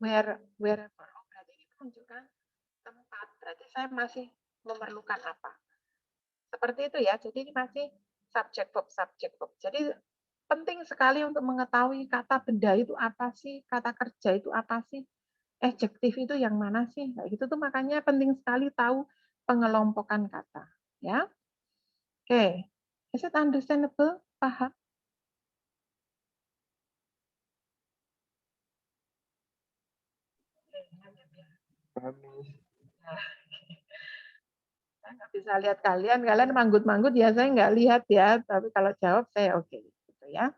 wherever, oh, berarti ini menunjukkan tempat. Berarti saya masih memerlukan apa? Seperti itu ya. Jadi ini masih subjek verb. Jadi penting sekali untuk mengetahui kata benda itu apa sih, kata kerja itu apa sih, adjektif itu yang mana sih. Kayak gitu tuh makanya penting sekali tahu pengelompokan kata, ya. Oke. Is it understandable? Paham? Saya nggak bisa lihat kalian manggut-manggut ya saya nggak lihat ya, tapi kalau jawab saya oke. Gitu ya.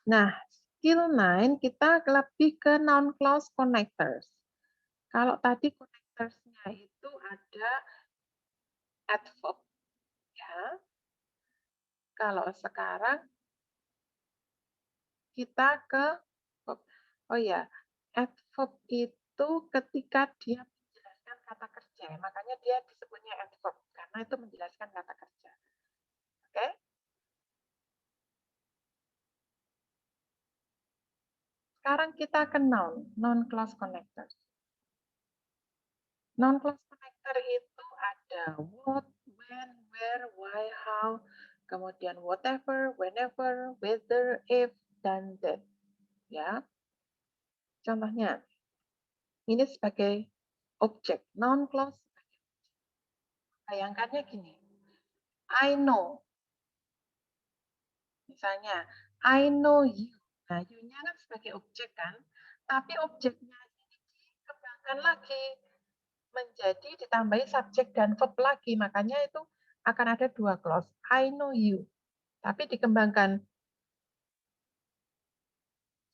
Nah, skill 9 kita lebih ke noun clause connectors. Kalau tadi connectors-nya itu ada adverb, ya. Kalau sekarang kita ke verb. Oh ya, adverb itu ketika dia menjelaskan kata kerja, makanya dia disebutnya adverb karena itu menjelaskan kata kerja. Oke? Sekarang kita ke noun clause connectors. Noun clause connector itu ada what, when, where, why, how, kemudian whatever, whenever, whether, if, dan that. Ya. Contohnya, ini sebagai objek, noun clause. Bayangkannya gini, I know. Misalnya, I know you. Nah, you-nya kan sebagai objek kan, tapi objeknya ini dikembangkan lagi menjadi ditambahi subjek dan verb lagi. Makanya itu akan ada dua clause. I know you. Tapi dikembangkan.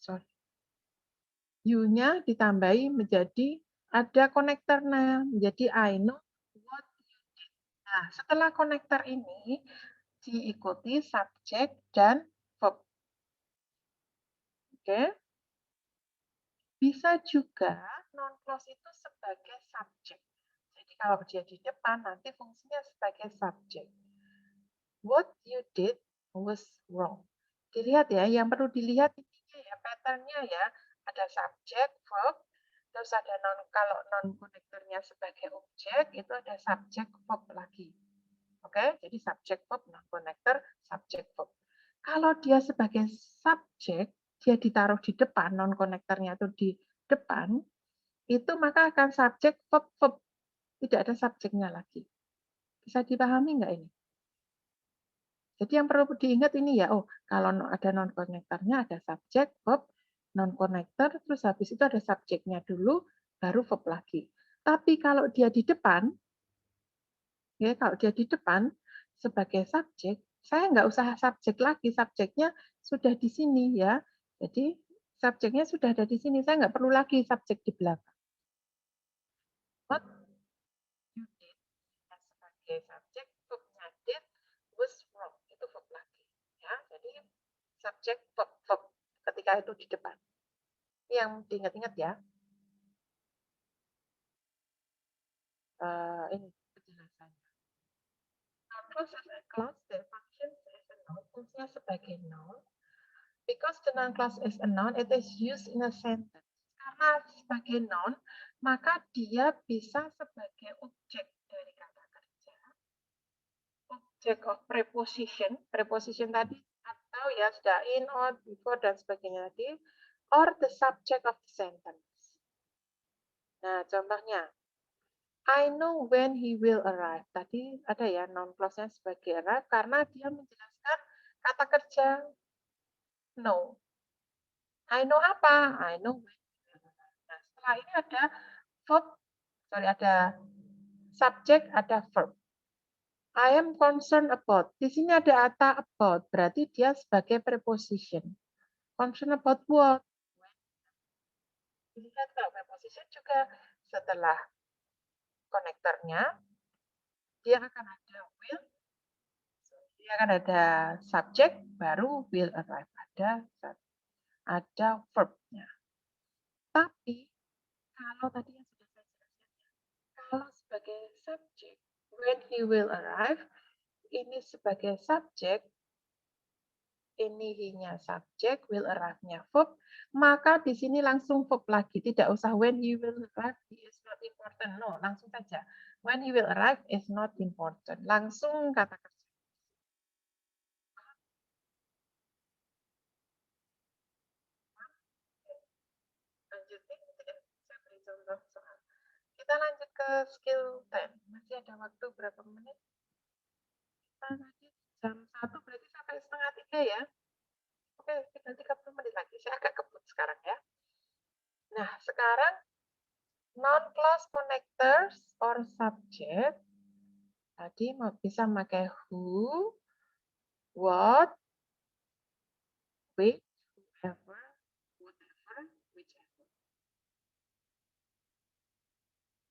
Sorry. You-nya ditambahi menjadi ada konektornya. Menjadi I know what you did. Nah, setelah konektor ini diikuti subjek dan verb. Oke. Bisa juga noun clause itu sebagai subjek. Jadi kalau dia di depan nanti fungsinya sebagai subjek. What you did was wrong. Dilihat ya, yang perlu dilihat ininya ya, pattern-nya ya. Ada subjek, verb, terus ada kalau non konektornya sebagai objek, itu ada subjek, verb lagi. Oke, jadi subjek, verb, non konektor, subjek, verb. Kalau dia sebagai subjek, dia ditaruh di depan, non konektornya itu di depan, itu maka akan subjek, verb, verb. Tidak ada subjeknya lagi. Bisa dipahami nggak ini? Jadi yang perlu diingat ini ya, oh kalau ada non-konektornya ada subjek, verb, non-konektor, terus habis itu ada subjeknya dulu, baru verb lagi. Tapi kalau dia di depan, ya kalau dia di depan sebagai subjek, saya nggak usah subjek lagi, subjeknya sudah di sini ya. Jadi subjeknya sudah ada di sini, saya nggak perlu lagi subjek di belakang. What you did sebagai subjek, verbnya did, was from, itu verb lagi. Ya, jadi subjek verb ketika itu di depan. Ini yang diingat-ingat ya. Ini penjelasannya. Clause as a clause, their functions as a noun, fungsinya sebagai noun. Because the noun clause is a noun, it is used in a sentence. Karena sebagai noun, maka dia bisa sebagai objek dari kata kerja, objek of preposition, preposition tadi, atau ya sudah in, or, before, dan sebagainya tadi, or the subject of the sentence. Nah, contohnya, I know when he will arrive. Tadi ada ya noun clause-nya sebagai arrive karena dia menjelaskan kata kerja know. I know apa? I know when he will arrive. Nah, setelah ini ada verb, ada subject, ada verb. I am concerned about. Di sini ada kata about, berarti dia sebagai preposition. Concerned about what? Dilihat kalau preposition juga setelah konektornya, dia akan ada will, dia akan ada subject, baru will arrive, ada verbnya. Tapi kalau tadi yang sudah saya jelaskan, kalau sebagai subject, when he will arrive, ini sebagai subject, ini he-nya subject, will arrive-nya verb, maka di sini langsung verb lagi, tidak usah when he will arrive, he is not important, no, langsung saja. When he will arrive is not important, langsung kata kerja. Lanjutin, saya beri contoh soal. Kita lanjut ke skill 10, masih ada waktu berapa menit? Kita tadi jam 1 berarti sampai setengah 3 ya. Oke, tinggal 30 menit lagi. Saya agak kebut sekarang ya. Nah, sekarang non-clause connectors or subject. Tadi bisa pakai who, what, which, whoever, whatever, whichever.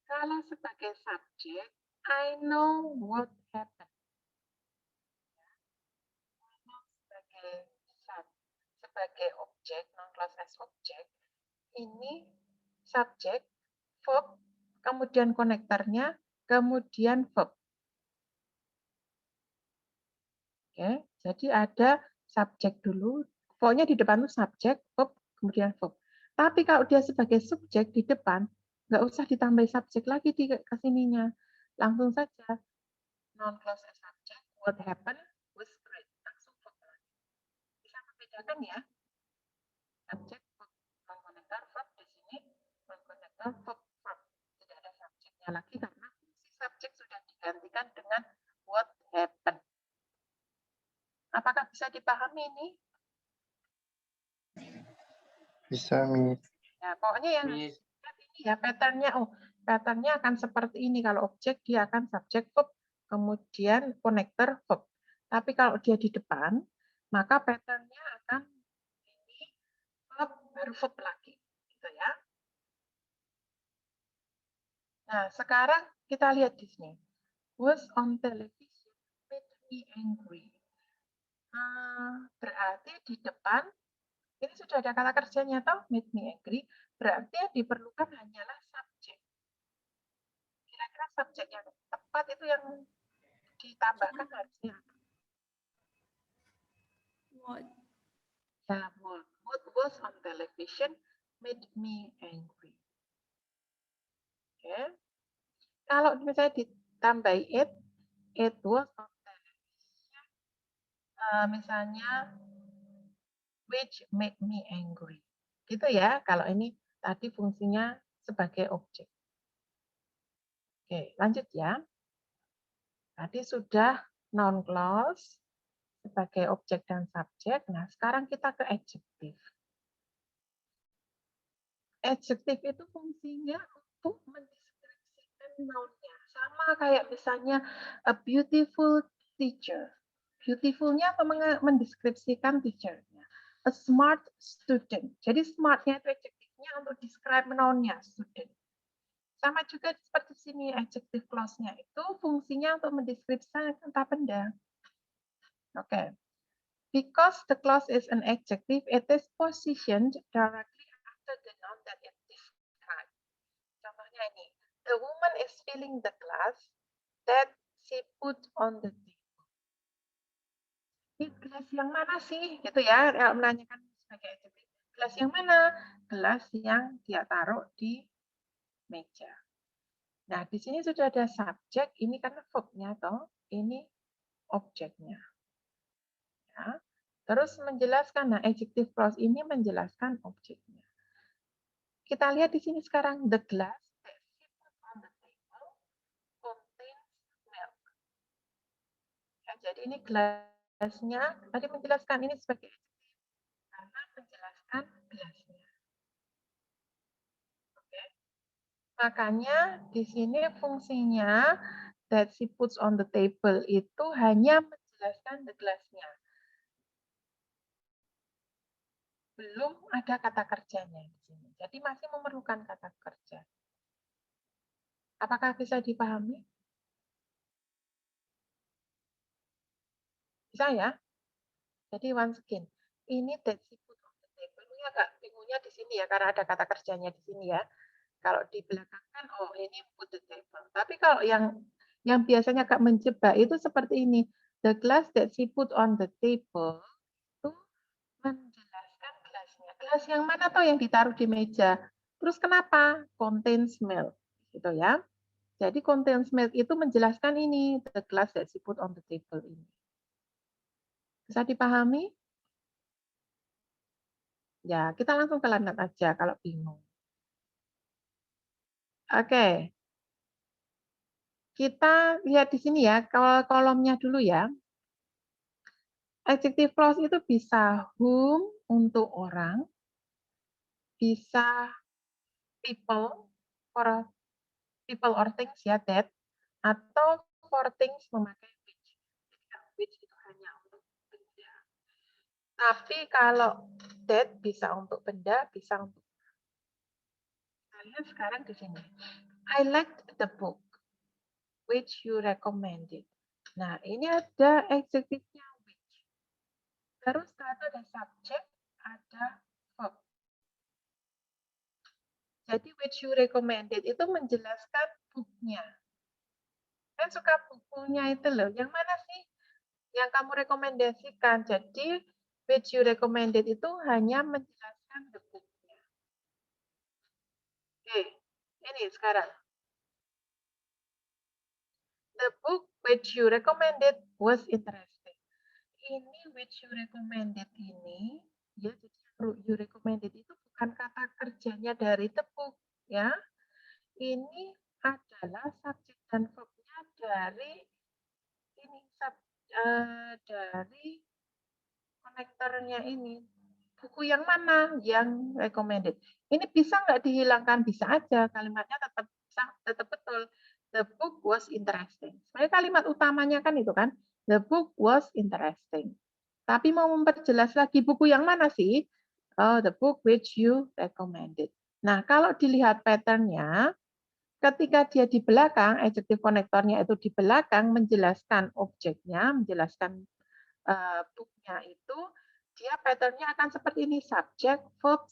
Kalau sebagai subject, I know what happened. Sebagai objek, non-clause as object, ini subjek, verb, kemudian konektornya, kemudian verb. Oke, jadi ada subjek dulu, pokoknya di depan itu subjek, verb, kemudian verb. Tapi kalau dia sebagai subjek di depan, nggak usah ditambah subjek lagi di kesininya. Langsung saja, non-clause as subject, what happened was great. Langsung verb lagi. Bisa membedakan ya. Subjek, verb, konektor, verb di sini, konektor, verb, verb. Tidak ada subjeknya lagi karena fungsi subjek sudah digantikan dengan what happened. Apakah bisa dipahami ini? Bisa, Miss. Ya, pokoknya yang ini ya patternnya. Oh, patternnya akan seperti ini. Kalau objek dia akan subjek verb, kemudian konektor verb. Tapi kalau dia di depan, maka patternnya akan ini verb baru verb lagi, gitu ya. Nah, sekarang kita lihat di sini. Was on television made me angry. Berarti di depan ini sudah ada kata kerjanya toh, made me angry, berarti yang diperlukan hanyalah subjek. Kira-kira subjek yang tepat itu yang ditambahkan harusnya apa? What? Ya, what was on television made me angry. Oke. Kalau misalnya ditambah it was on television, misalnya which made me angry. Gitu ya, kalau ini tadi fungsinya sebagai objek. Oke, lanjut ya. Tadi sudah noun clause sebagai objek dan subjek. Nah, sekarang kita ke adjektif. Adjektif itu fungsinya untuk mendeskripsikan noun-nya. Sama kayak misalnya a beautiful teacher. Beautiful-nya mendeskripsikan teacher-nya. A smart student. Jadi smart-nya itu adjektifnya untuk describe noun-nya, student. Sama juga seperti sini, adjective clause-nya itu fungsinya untuk mendeskripsikan kata benda. Oke. Because the clause is an adjective, it is positioned directly after the noun that it describes. Contohnya ini, the woman is filling the glass that she put on the table. Ini gelas yang mana sih? Gitu ya, kalau menanyakan sebagai adjektif. Gelas yang mana? Gelas yang dia taruh di meja. Nah, di sini sudah ada subjek, ini kan verb-nya toh, ini objeknya. Ya. Terus menjelaskan, nah adjective clause ini menjelaskan objeknya. Kita lihat di sini sekarang, the glass that she put on the table contains milk. Ya, jadi ini gelasnya, tadi menjelaskan ini sebagai adjective karena menjelaskan gelasnya. Oke. Makanya di sini fungsinya that she puts on the table itu hanya menjelaskan the glass-nya. Belum ada kata kerjanya di sini. Jadi masih memerlukan kata kerja. Apakah bisa dipahami? Bisa ya? Jadi once again, ini that she put on the table. Ini agak bingungnya di sini ya, karena ada kata kerjanya di sini ya. Kalau di belakang kan, oh ini put the table. Tapi kalau yang biasanya agak menjebak itu seperti ini. The glass that she put on the table itu menjelaskan gelasnya. Gelas yang mana tuh yang ditaruh di meja? Terus kenapa? Contains milk. Gitu ya. Jadi contains milk itu menjelaskan ini, the glass that she put on the table ini. Bisa dipahami? Ya, kita langsung ke lanjut aja kalau bingung. Oke. Kita lihat di sini ya, kolomnya dulu ya. Adjective clause itu bisa whom untuk orang, bisa people for people or things ya, that, atau for things memakai which. Which itu hanya untuk benda. Tapi kalau that bisa untuk benda, bisa untuk lihat sekarang di sini. I liked the book which you recommended. Nah, ini ada adjektifnya which. Terus setelah itu ada subject, ada verb. Jadi which you recommended itu menjelaskan booknya. Saya suka bukunya itu loh. Yang mana sih yang kamu rekomendasikan? Jadi which you recommended itu hanya menjelaskan the booknya. Oke, ini sekarang. The book which you recommended was interesting. Ini which you recommended ini, ya, jadi you recommended itu bukan kata kerjanya dari the book, ya. Ini adalah subjek dan verbnya dari ini dari konektornya ini. Buku yang mana yang recommended? Ini bisa nggak dihilangkan? Bisa aja, kalimatnya tetap betul. The book was interesting. Sebenarnya kalimat utamanya kan itu kan, the book was interesting. Tapi mau memperjelas lagi buku yang mana sih? Oh, the book which you recommended. Nah, kalau dilihat pattern-nya, ketika dia di belakang, adjective konektornya itu di belakang menjelaskan objeknya, menjelaskan book-nya itu, dia pattern-nya akan seperti ini, subject, verb,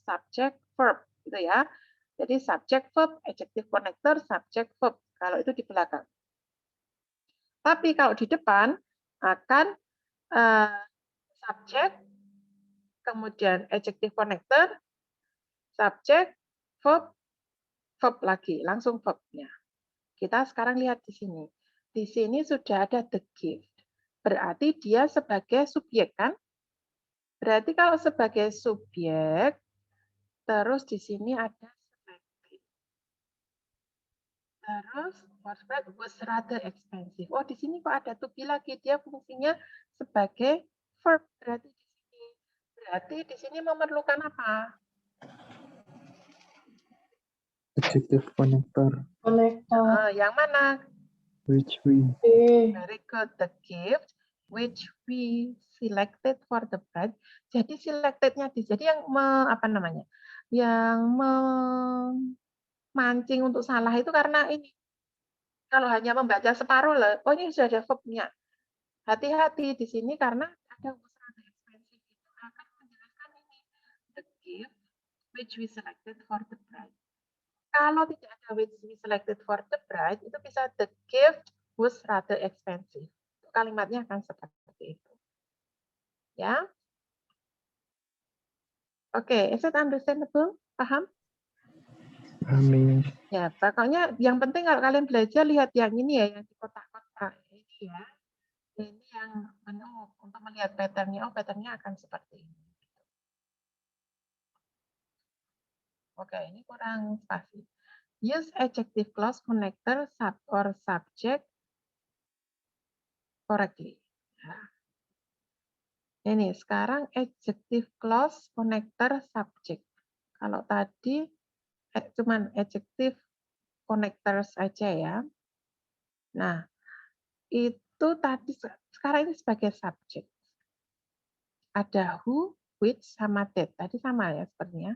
gitu ya. Jadi subject, verb, adjective connector, subject, verb. Kalau itu di belakang. Tapi kalau di depan akan subject, kemudian adjective connector, subject, verb, verb lagi, langsung verb-nya. Kita sekarang lihat di sini. Di sini sudah ada the gift. Berarti dia sebagai subjek kan? Berarti kalau sebagai subjek, terus di sini ada sebagai. Terus was rather expensive. Oh, di sini kok ada to be lagi. Dia fungsinya sebagai verb. Berarti di sini memerlukan apa? Adjective connector. Konektor. Yang mana? Which we. Very good. The gift which we selected for the bride. Jadi selectednya jadi yang yang memancing untuk salah itu karena ini. Kalau hanya membaca separuh lah, oh ini sudah ada verb-nya. Hati-hati di sini karena ada usaha expensive itu akan menjelaskan ini the gift which we selected for the bride. Kalau tidak ada which we selected for the bride, itu bisa the gift was rather expensive. Kalimatnya akan seperti itu. Ya. Oke, is it understandable? Paham? Amin. Ya, pokoknya yang penting kalau kalian belajar lihat yang ini ya, yang di kotak-kotak ini ya. Ini yang menu untuk melihat pattern-nya. Oh, pattern-nya akan seperti ini. Oke, ini kurang spasi. Use adjective clause connector or subject correctly. Ya. Ini sekarang adjective clause connector subject. Kalau tadi cuman adjective connectors aja ya. Nah, itu tadi sekarang ini sebagai subject. Ada who, which, sama that. Tadi sama ya sepertinya.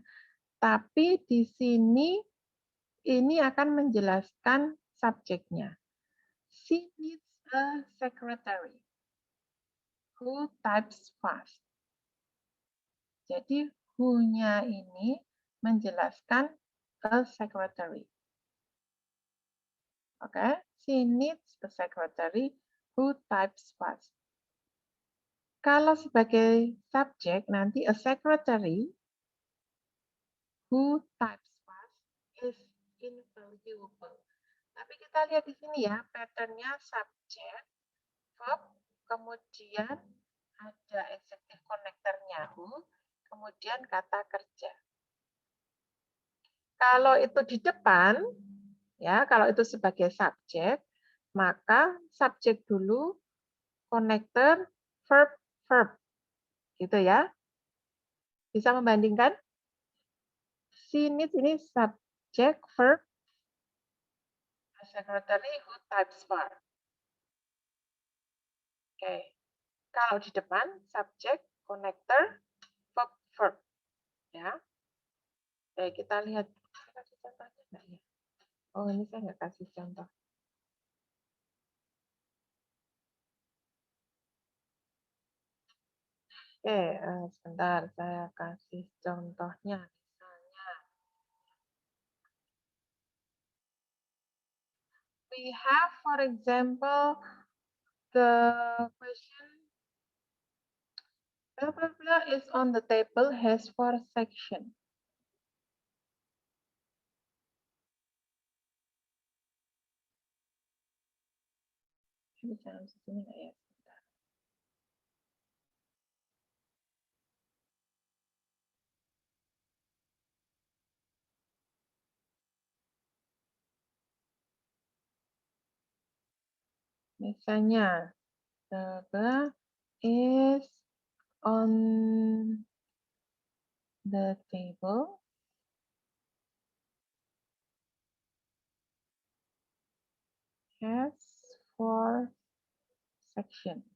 Tapi di sini ini akan menjelaskan subjeknya. She needs a secretary who types fast. Jadi who-nya ini menjelaskan a secretary. Oke, she needs a secretary who types fast. Kalau sebagai subjek nanti a secretary who types fast is invaluable. Tapi kita lihat di sini ya, patternnya subjek, verb, kemudian ada adjective connector-nya who, kemudian kata kerja. Kalau itu di depan, ya, kalau itu sebagai subjek, maka subjek dulu, connector, verb, verb. Gitu ya. Bisa membandingkan? She needs ini subjek, verb, secretary who types fast. Oke. Kalau di depan, subjek, connector, verb, verb. Ya. Oke, kita lihat. Saya kasih contohnya enggak ya? Oh, ini saya nggak kasih contoh. Oke, sebentar. Saya kasih contohnya. Misalnya, we have, for example, the question, blah, blah, blah is on the table, has 4 sections. Bisa di sini nggak ya? Misalnya, the is on the table, has 4 sections.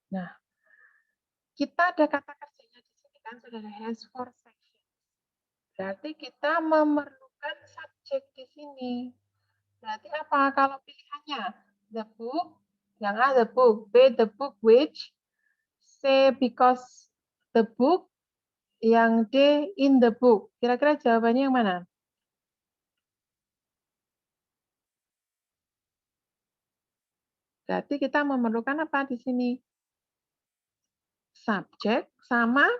Nah, kita ada kata kerjanya di sini kan, saudara, has 4 sections. Berarti kita memerlukan subjek di sini. Berarti apa kalau pilihannya? The book, yang A the book, B the book which, C because the book, yang D in the book. Kira-kira jawabannya yang mana? Berarti kita memerlukan apa di sini? Subjek sama,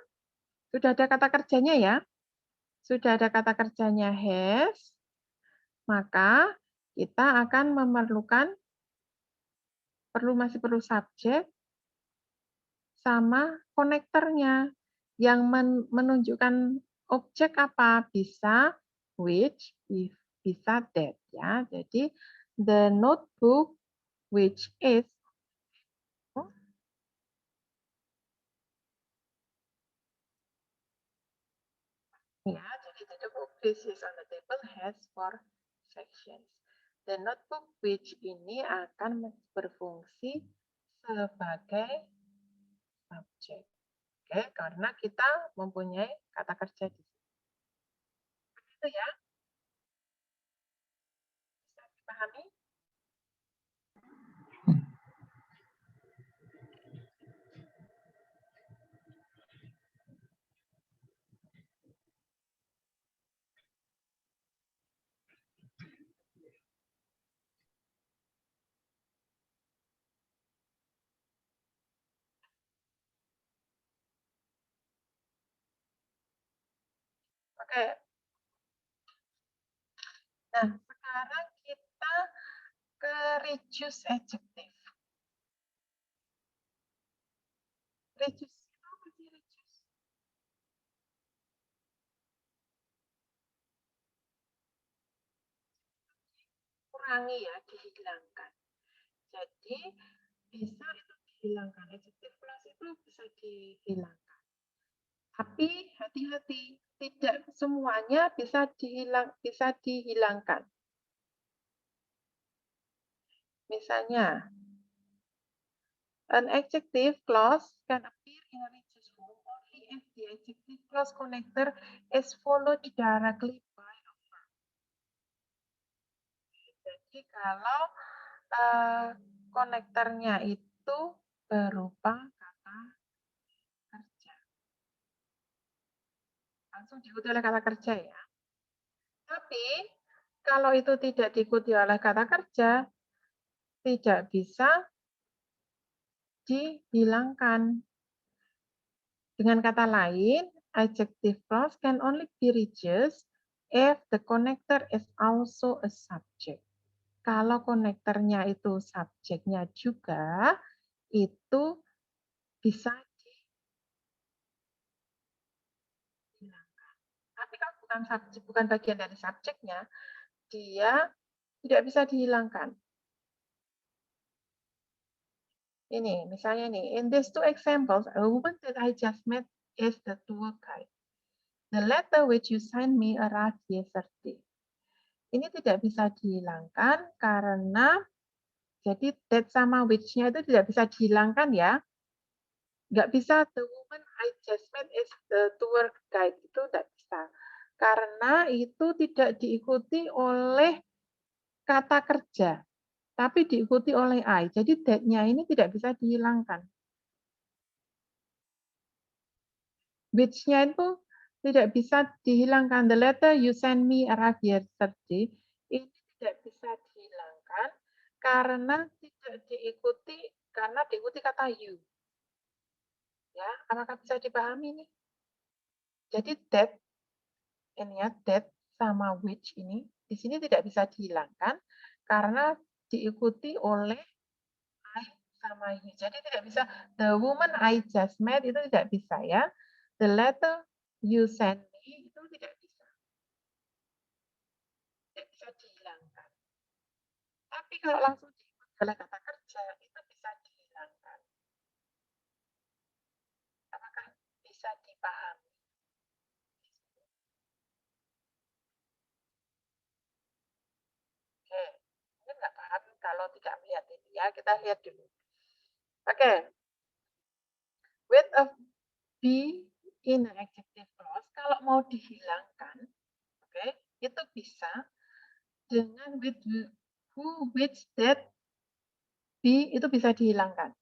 sudah ada kata kerjanya ya. Sudah ada kata kerjanya has, maka kita akan memerlukan, masih perlu subjek sama konektornya yang menunjukkan objek apa, bisa which, bisa that ya. Jadi the notebook which is, ya, jadi the book this is on the table has 4 sections. The notebook which ini akan berfungsi sebagai subjek. Oke, karena kita mempunyai kata kerja di sini. Begitu ya? Bisa dipahami? Oke. Nah, sekarang kita ke reduce adjective. Reduce itu apa sih reduce? Kurangi ya, dihilangkan. Jadi bisa itu dihilangkan. Adjective clause itu bisa dihilangkan. Tapi hati-hati, tidak semuanya bisa dihilangkan. Misalnya, an adjective clause can appear in a reduced form only if the adjective clause connector is followed directly by a verb. Jadi kalau konektornya itu berupa kata kerja. Langsung diikuti oleh kata kerja ya. Tapi kalau itu tidak diikuti oleh kata kerja, tidak bisa dihilangkan. Dengan kata lain, adjective clause can only be reduced if the connector is also a subject. Kalau konektornya itu subjeknya juga, itu bisa dihilangkan. Tapi kalau bukan bagian dari subjeknya, dia tidak bisa dihilangkan. Ini, misalnya nih, in these two examples, a woman that I just met is the tour guide. The letter which you sent me arrived yesterday. Ini tidak bisa dihilangkan karena jadi that sama which-nya itu tidak bisa dihilangkan ya. Nggak bisa the woman I just met is the tour guide. Itu tidak bisa. Karena itu tidak diikuti oleh kata kerja. Tapi diikuti oleh I. Jadi that-nya ini tidak bisa dihilangkan. Which-nya itu tidak bisa dihilangkan. The letter you send me arrived yesterday. Ini tidak bisa dihilangkan karena tidak diikuti kata you. Ya, apakah bisa dipahami ini? Jadi that ini ya, that sama which ini di sini tidak bisa dihilangkan karena diikuti oleh I sama you. Jadi tidak bisa the woman I just met itu tidak bisa ya. The letter you send me itu tidak bisa. Tidak bisa dihilangkan. Tapi kalau langsung diikuti oleh kata kerja itu bisa dihilangkan. Apakah bisa dipahami? Oke, mungkin nggak paham kalau tidak melihat ini ya. Kita lihat dulu. Oke. With a be in an adjective clause, kalau mau dihilangkan, oke, itu bisa dengan with, who, which, that, be itu bisa dihilangkan,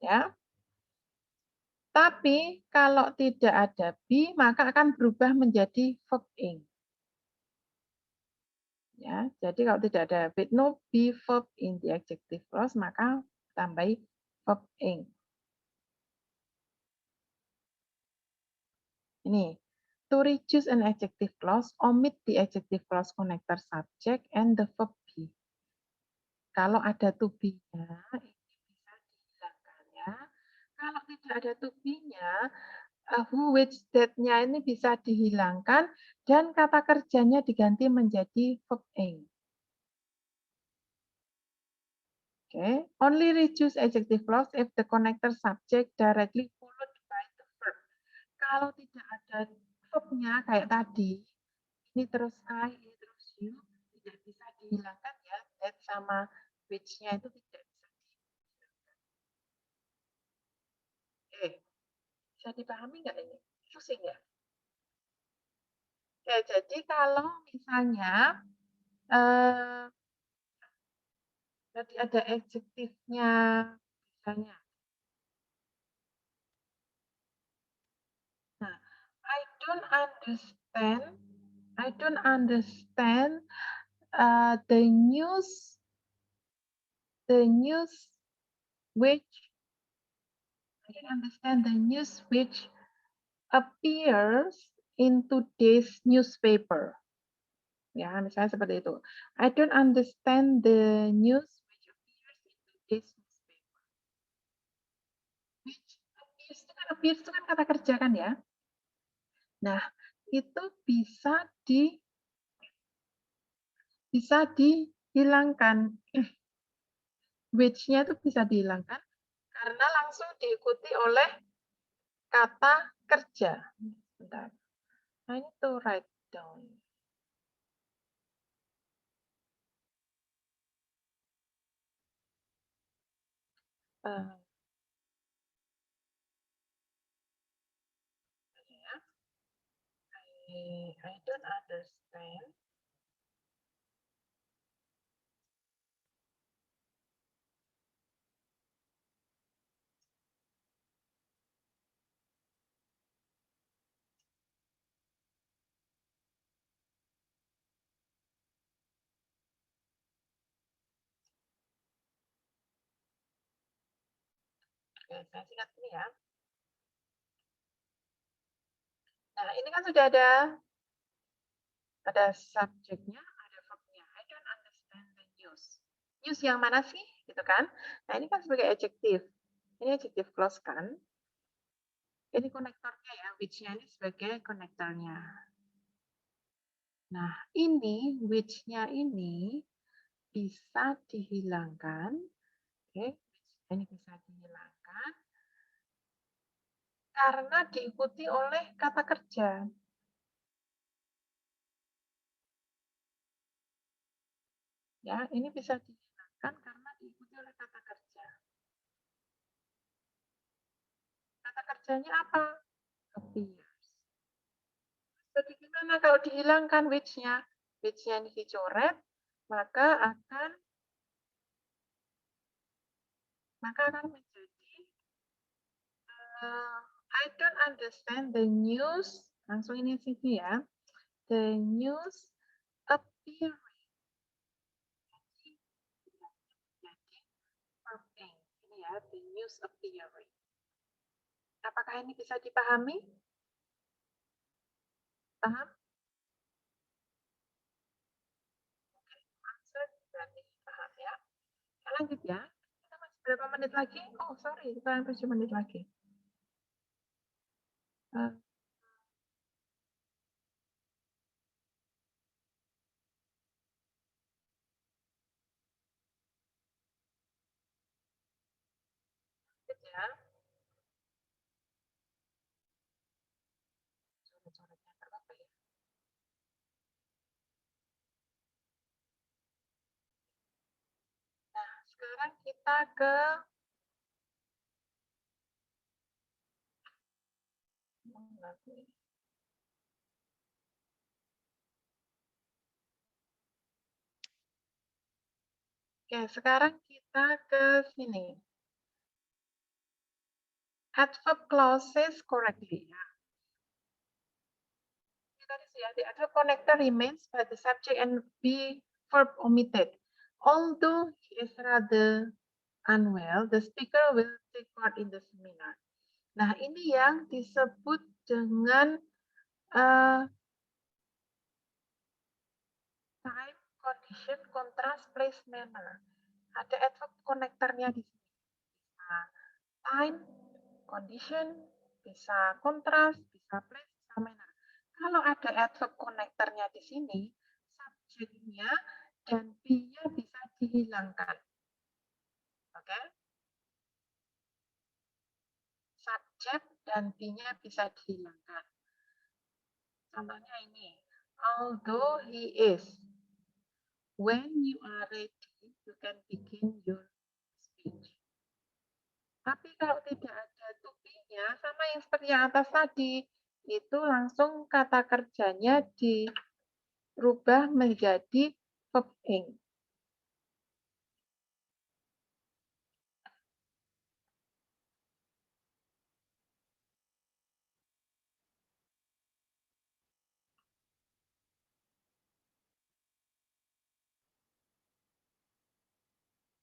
ya. Tapi kalau tidak ada be, maka akan berubah menjadi verb ing. Ya, jadi kalau tidak ada with no be verb in the adjective clause, maka tambahi verb ing. Ini, to reduce an adjective clause, omit the adjective clause connector subject and the verb be. Kalau ada to be-nya, ini bisa dihilangkan ya. Kalau tidak ada to be-nya, who, which, that-nya ini bisa dihilangkan dan kata kerjanya diganti menjadi verb ing. Okay. Only reduce adjective clause if the connector subject directly followed by the verb. Kalau tidak ada verb-nya kayak tadi, ini terus I, ini terus you, tidak bisa dihilangkan ya. that sama which-nya itu tidak bisa bisa dipahami nggak ini? Pusing ya? Oke, jadi kalau misalnya tadi ada adjektifnya, misalnya. Nah, I don't understand the news which appears in today's newspaper. Ya, misalnya seperti itu. I don't understand the news which appears in today's newspaper. Which appears itu kan kata kerja kan ya. Nah, itu bisa dihilangkan. Which-nya itu bisa dihilangkan karena langsung diikuti oleh kata kerja. Bentar. I need to write down. I don't understand. Oke, saya singkat ini ya. Nah, ini kan sudah ada subjeknya, ada verbnya. I don't understand the news. News yang mana sih? Gitu kan? Nah, ini kan sebagai adjektif. Ini adjektif clause kan? Ini konektornya ya, which-nya ini sebagai konektornya. Nah, ini which-nya ini bisa dihilangkan. Oke, ini bisa dihilangkan karena diikuti oleh kata kerja. Ya, ini bisa dihilangkan karena diikuti oleh kata kerja. Kata kerjanya apa? Appears. Jadi gimana kalau dihilangkan which-nya? Which-nya ini dicoret, maka akan menjadi I don't understand the news. Langsung ini sini ya. The news appearing. Jadi verbing. Ini ya, the news appearing. Apakah ini bisa dipahami? Paham? Oke, answer berarti paham ya. Kita lanjut ya. Kita masih berapa menit lagi? Oh, sorry, kita 7 menit lagi. Ya. Coret-coretnya tak apa ya. Nah, sekarang kita ke Oke, sekarang kita ke sini. Adverb clauses correctly. The adverb connector remains by the subject and be verb omitted. Although he is rather unwell, the speaker will take part in the seminar. Nah, ini yang disebut dengan time, condition, contrast, place, manner. Ada adverb connectornya di sini. Nah, time, condition, bisa contrast, bisa place, bisa manner. Kalau ada adverb connectornya di sini, subjeknya dan be-nya bisa dihilangkan. Oke? Subjek dan be-nya bisa dihilangkan. Contohnya ini. Although he is. When you are ready, you can begin your speech. Tapi kalau tidak ada to be-nya, sama yang seperti yang atas tadi, itu langsung kata kerjanya dirubah menjadi verb ing.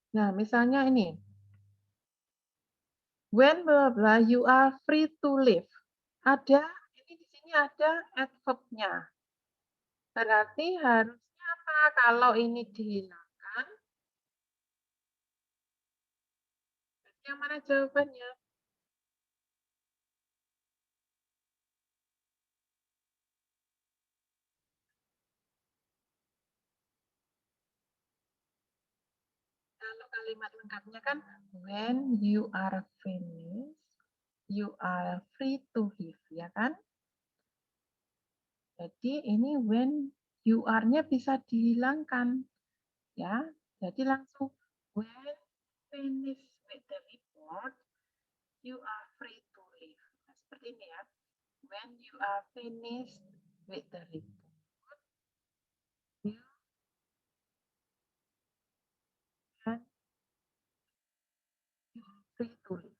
Nah, misalnya ini. When blah blah you are free to leave. Ada, ini di sini ada adverb-nya. Berarti harusnya apa? Kalau ini dihilangkan, yang mana jawabannya? Kalau kalimat lengkapnya kan, when you are finished, you are free to leave, ya kan? Jadi ini when you are-nya bisa dihilangkan, ya. Jadi langsung when finish with the report, you are free to leave. Nah, seperti ini ya. When you are finished with the report, you can free to leave.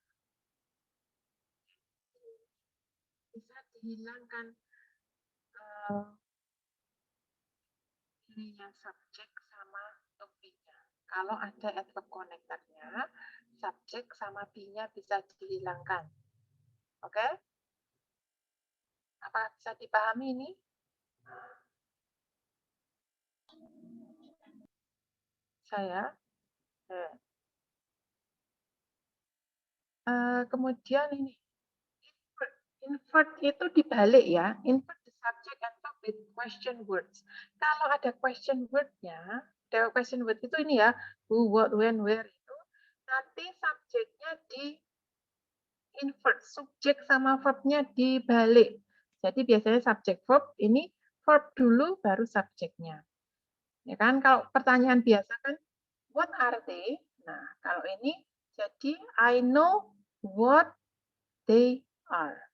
Bisa dihilangkan ininya subjek sama to-be-nya. Kalau ada adverb connector-nya, subjek sama be-nya bisa dihilangkan. Oke? Apa bisa dipahami ini? Saya? Kemudian ini, invert itu dibalik ya. Invert the subject and verb with question words. Kalau ada question word-nya, question word itu ini ya, who, what, when, where itu, nanti subjeknya di invert, subjek sama verb-nya dibalik. Jadi biasanya subjek verb, ini verb dulu baru subjeknya. Ya kan, kalau pertanyaan biasa kan, what are they? Nah, kalau ini jadi I know what they are.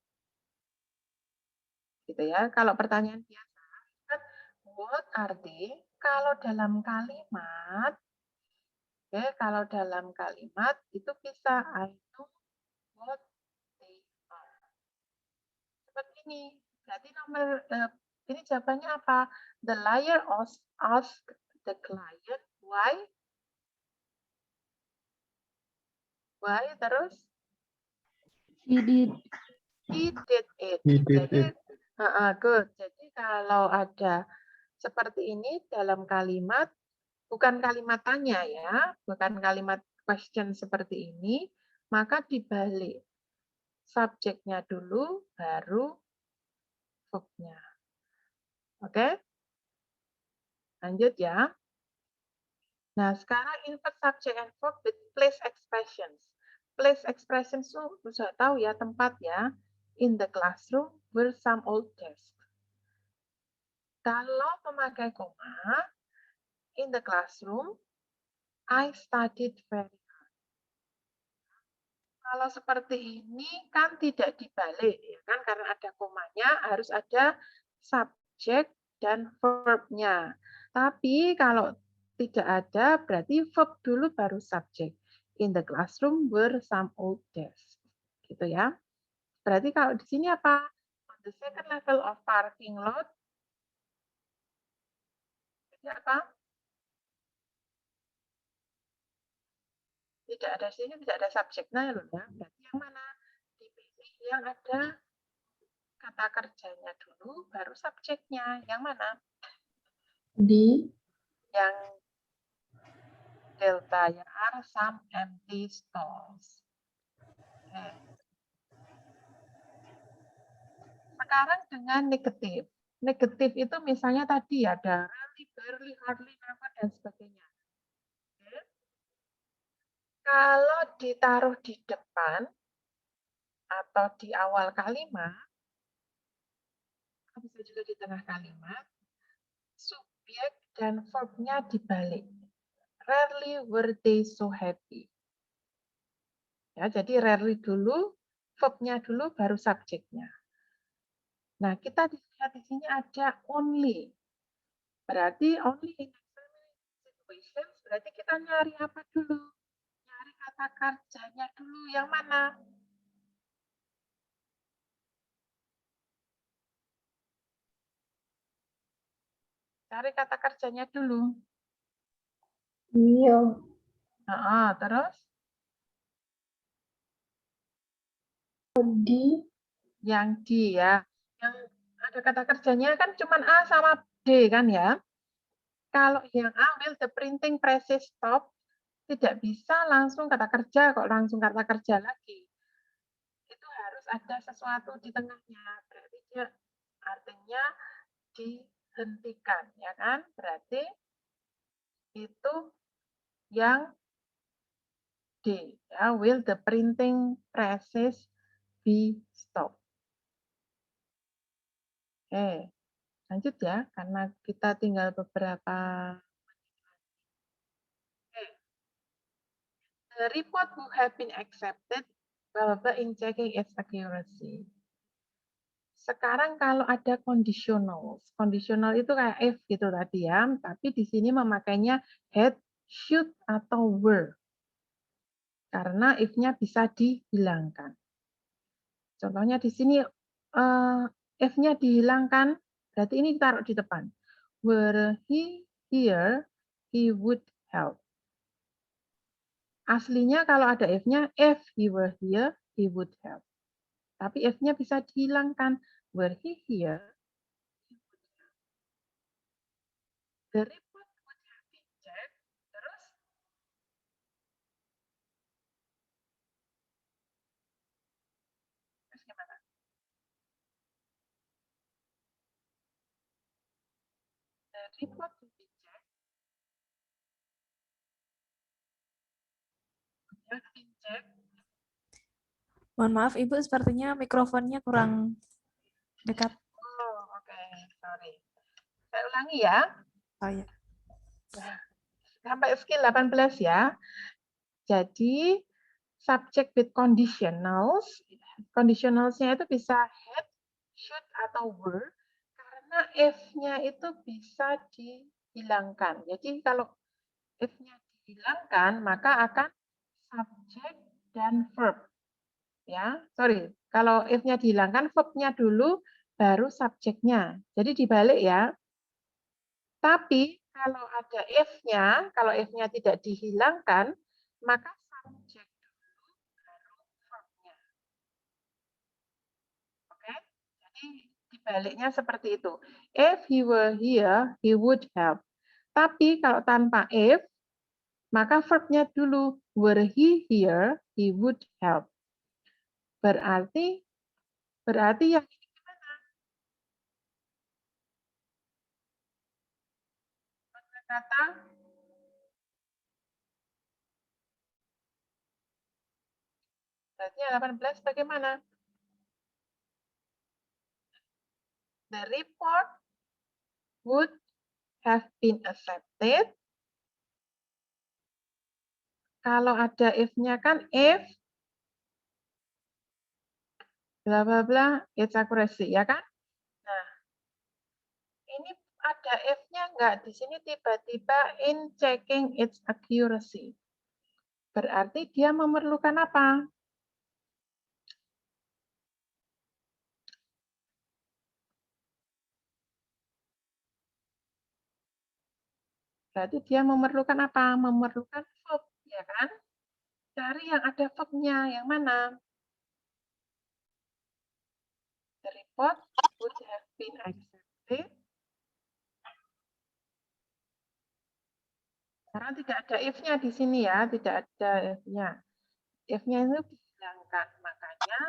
Gitu ya. Kalau pertanyaan biasa kan what are they? Kalau dalam kalimat kalau dalam kalimat itu bisa I know what they are. Seperti ini. Berarti nomor ini jawabannya apa? The liar asked the client why? Why terus? He did. He did it. He did Jadi, it. good. Jadi kalau ada seperti ini dalam kalimat, bukan kalimat tanya ya, bukan kalimat question seperti ini, maka dibalik. Subjeknya dulu, baru verb-nya. Oke? Lanjut ya. Nah, sekarang invert subject and verb with place expressions. Place expressions itu sudah tahu ya, tempat ya. In the classroom were some old desks. Kalau memakai koma, in the classroom, I studied very hard. Kalau seperti ini kan tidak dibalik, ya kan? Karena ada komanya, harus ada subjek dan verb-nya. Tapi kalau tidak ada, berarti verb dulu baru subjek. In the classroom were some old desks. Gitu ya. Berarti kalau di sini apa? On the second level of parking lot, jadi apa? Tidak ada sini, tidak ada subjeknya loh ya. Berarti yang mana? Dipilih yang ada kata kerjanya dulu, baru subjeknya. Yang mana? Di. Yang delta ya, are some empty stalls. Oke. Sekarang dengan negatif. Negatif itu misalnya tadi ada rarely, barely, hardly, never, dan sebagainya. Oke. Kalau ditaruh di depan atau di awal kalimat, bisa juga di tengah kalimat, subjek dan verb-nya dibalik. Rarely were they so happy. Ya, jadi rarely dulu, verb-nya dulu, baru subjeknya. Nah, kita lihat di sini ada only. Berarti only in situations, berarti kita nyari apa dulu? Nyari kata kerjanya dulu, yang mana? Cari kata kerjanya dulu. will, Terus? di, Yang di ya. Yang ada kata kerjanya kan cuma A sama D kan ya. Kalau yang A will the printing press stop, tidak bisa langsung kata kerja kok langsung kata kerja lagi. Itu harus ada sesuatu di tengahnya. Berarti dia artinya dihentikan ya kan? Berarti itu yang D ya, will the printing presses be stopped. Oke, lanjut ya, karena kita tinggal beberapa. The report would have been accepted in checking its accuracy. Sekarang kalau ada conditional, conditional itu kayak if gitu tadi ya, tapi di sini memakainya had, should, atau were. Karena if-nya bisa dihilangkan. Contohnya di sini if-nya dihilangkan, berarti ini taruh di depan. Were he here, he would help. Aslinya kalau ada if-nya, if he were here, he would help. Tapi if-nya bisa dihilangkan. Were he here, the report would have been checked. Terus? Terus gimana? The report would be checked. Would have been checked. Mohon maaf, Ibu, sepertinya mikrofonnya kurang dekat. Oh, oke. Sorry. Saya ulangi ya. Oh ya. Sampai skill 18 ya. Jadi, subject with conditionals. Conditionalsnya itu bisa had, should, atau were. Karena if-nya itu bisa dihilangkan. Jadi, kalau if-nya dihilangkan, maka akan subject dan verb. Ya, sorry. Kalau if-nya dihilangkan, verb-nya dulu, baru subjeknya. Jadi dibalik ya. Tapi kalau ada if-nya, kalau if-nya tidak dihilangkan, maka subjek dulu, baru verb-nya. Oke? Jadi dibaliknya seperti itu. If he were here, he would help. Tapi kalau tanpa if, maka verb-nya dulu. Were he here, he would help. Berarti yang ini gimana? Kata berarti 18 bagaimana? The report would have been accepted. Kalau ada if-nya kan if bla bla bla, its accuracy, ya kan? Nah, ini ada if-nya enggak? Di sini tiba-tiba in checking its accuracy. Berarti dia memerlukan apa? Berarti dia memerlukan apa? Memerlukan verb, ya kan? Cari yang ada verb-nya, yang mana? The report would have been accepted. Karena tidak ada if-nya di sini ya, tidak ada if-nya. If-nya itu dihilangkan, makanya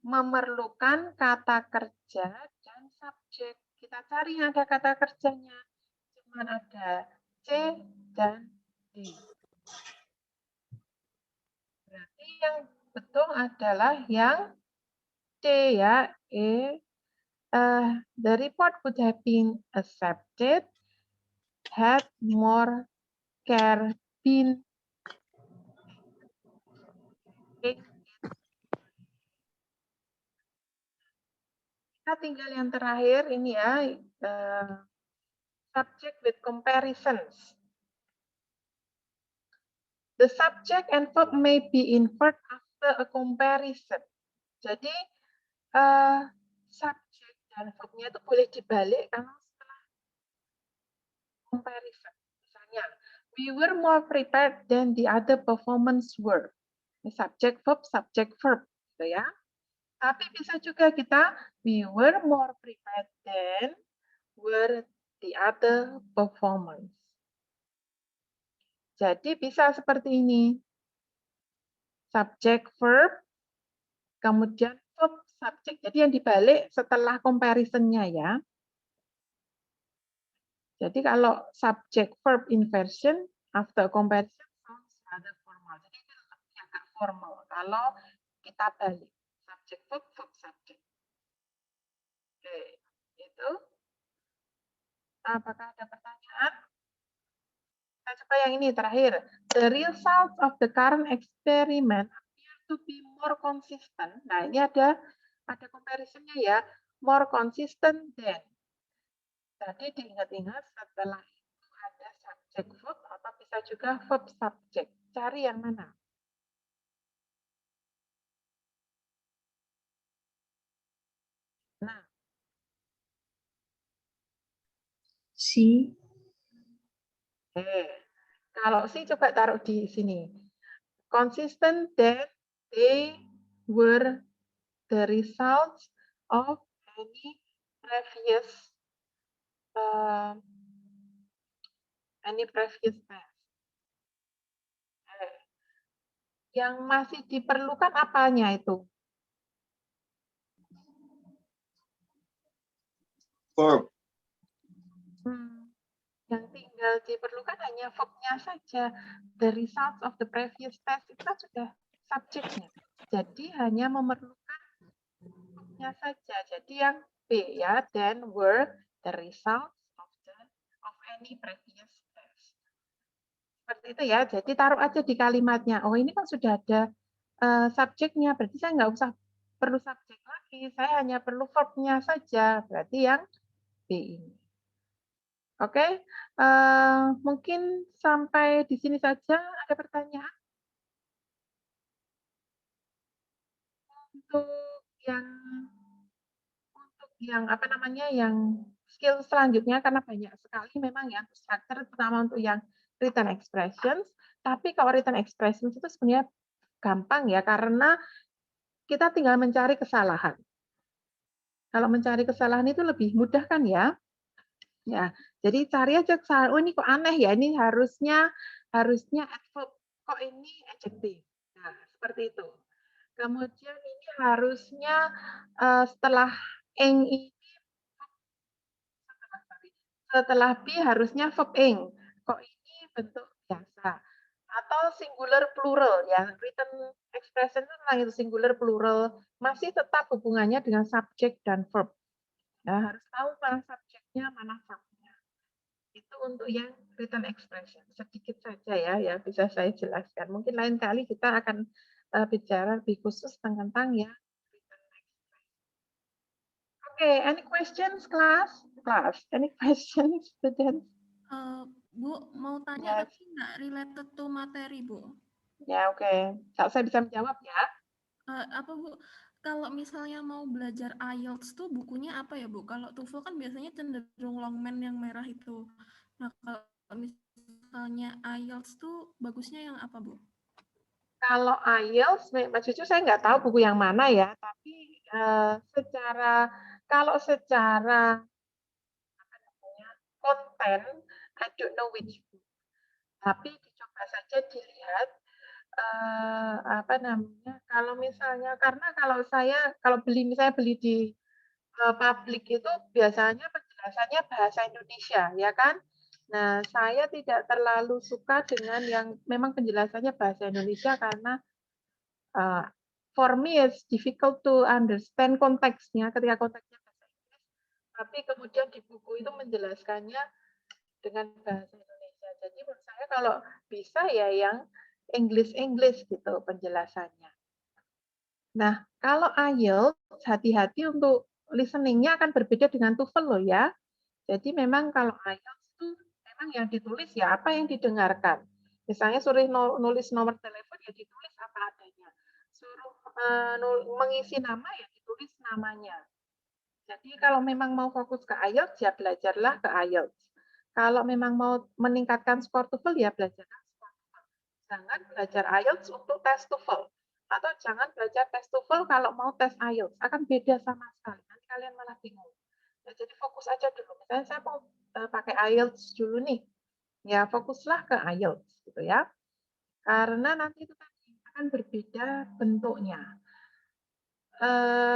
memerlukan kata kerja dan subjek. Kita cari yang ada kata kerjanya. Cuma ada C dan D. Berarti yang betul adalah yang C ya. The report would have been accepted had more care been taken. Kita tinggal yang terakhir ini ya, subject with comparisons. The subject and verb may be inferred after a comparison. Jadi subjek dan verbnya itu boleh dibalik kalau setelah comparison. Misalnya, we were more prepared than the other performance were. Ini subject verb, gitu ya. Tapi bisa juga kita we were more prepared than were the other performance. Jadi bisa seperti ini. Subject verb, kemudian verb subject. Jadi yang dibalik setelah comparison-nya ya. Jadi kalau subject verb inversion after comparison sounds rather formal. Jadi itu agak formal kalau kita balik subject verb subject. Oke, itu. Apakah ada pertanyaan? Kita coba yang ini terakhir. The results of the current experiment appear to be more consistent. Nah, ini ada comparison-nya ya. More consistent than. Tadi diingat-ingat setelah itu ada subject verb atau bisa juga verb subject. Cari yang mana? Nah, Si. kalau si coba taruh di sini. Consistent that they were the results of any previous test. Yang masih diperlukan apanya itu? Verb. Yang tinggal diperlukan hanya verb-nya saja. The results of the previous test itu kan sudah subjeknya. Jadi hanya memerlukan verb-nya saja. Jadi yang B ya, then were the results of any previous test. Seperti itu ya. Jadi taruh aja di kalimatnya. Oh ini kan sudah ada subjeknya. Berarti saya nggak usah perlu subjek lagi. Saya hanya perlu verb-nya saja. Berarti yang B ini. Oke, mungkin sampai di sini saja. Ada pertanyaan? Untuk yang apa namanya, yang skill selanjutnya karena banyak sekali memang ya structure, terutama untuk yang written expressions. Tapi kalau written expressions itu sebenarnya gampang ya karena kita tinggal mencari kesalahan. Kalau mencari kesalahan itu lebih mudah kan ya? Ya, jadi cari aja kesalahan. Oh ini kok aneh ya? Ini harusnya adverb. Kok ini adjective? Nah, seperti itu. Kemudian ini harusnya setelah ing ini setelah be harusnya verb ing. Kok ini bentuk biasa? Atau singular plural ya. Written expression itu tentang itu singular plural masih tetap hubungannya dengan subject dan verb. Nah, harus tahu mana subjeknya, mana verbnya. Itu untuk yang written expression. Sedikit saja ya bisa saya jelaskan. Mungkin lain kali kita akan bicara lebih khusus tentang ya written expression. Oke, any questions, class? Any questions, students? Bu, mau tanya Yes. tapi nggak related to materi, Bu. Ya, oke. Kalau saya bisa menjawab ya. Apa, Bu? Kalau misalnya mau belajar IELTS tuh bukunya apa ya, Bu? Kalau TOEFL kan biasanya cenderung Longman yang merah itu. Nah, kalau misalnya IELTS tuh bagusnya yang apa, Bu? Kalau IELTS, Mas Cucu saya nggak tahu buku yang mana ya, tapi kalau secara konten, I don't know which book. Tapi dicoba saja dilihat kalau misalnya karena kalau beli di publik itu biasanya penjelasannya bahasa Indonesia ya kan. Nah, saya tidak terlalu suka dengan yang memang penjelasannya bahasa Indonesia karena for me it's difficult to understand konteksnya ketika konteksnya bahasa Inggris, tapi kemudian di buku itu menjelaskannya dengan bahasa Indonesia. Jadi menurut saya Makanya kalau bisa ya yang English gitu penjelasannya. Nah, kalau IELTS hati-hati untuk listening-nya akan berbeda dengan TOEFL loh ya. Jadi memang kalau IELTS itu memang yang ditulis ya apa yang didengarkan. Misalnya suruh nulis nomor telepon ya ditulis apa adanya. Suruh mengisi nama ya ditulis namanya. Jadi kalau memang mau fokus ke IELTS ya belajarlah ke IELTS. Kalau memang mau meningkatkan skor TOEFL ya belajarlah skor TOEFL. Jangan belajar IELTS untuk tes TOEFL. Atau jangan belajar tes TOEFL kalau mau tes IELTS. Akan beda sama sekali. Nanti kalian malah bingung. Ya, jadi fokus aja dulu. Misalnya saya mau pakai IELTS dulu nih. Ya fokuslah ke IELTS gitu ya. Karena nanti itu tadi akan berbeda bentuknya.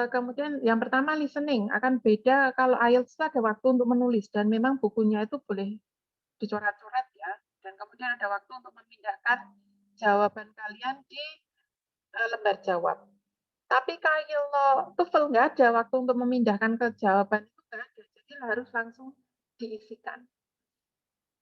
Kemudian yang pertama listening akan beda kalau IELTS itu ada waktu untuk menulis dan memang bukunya itu boleh dicoret-coret ya. Dan kemudian ada waktu untuk memindahkan jawaban kalian di lembar jawab. Tapi kalau TOEFL nggak ada waktu untuk memindahkan ke jawaban itu nggak ada. Jadi harus langsung diisikan.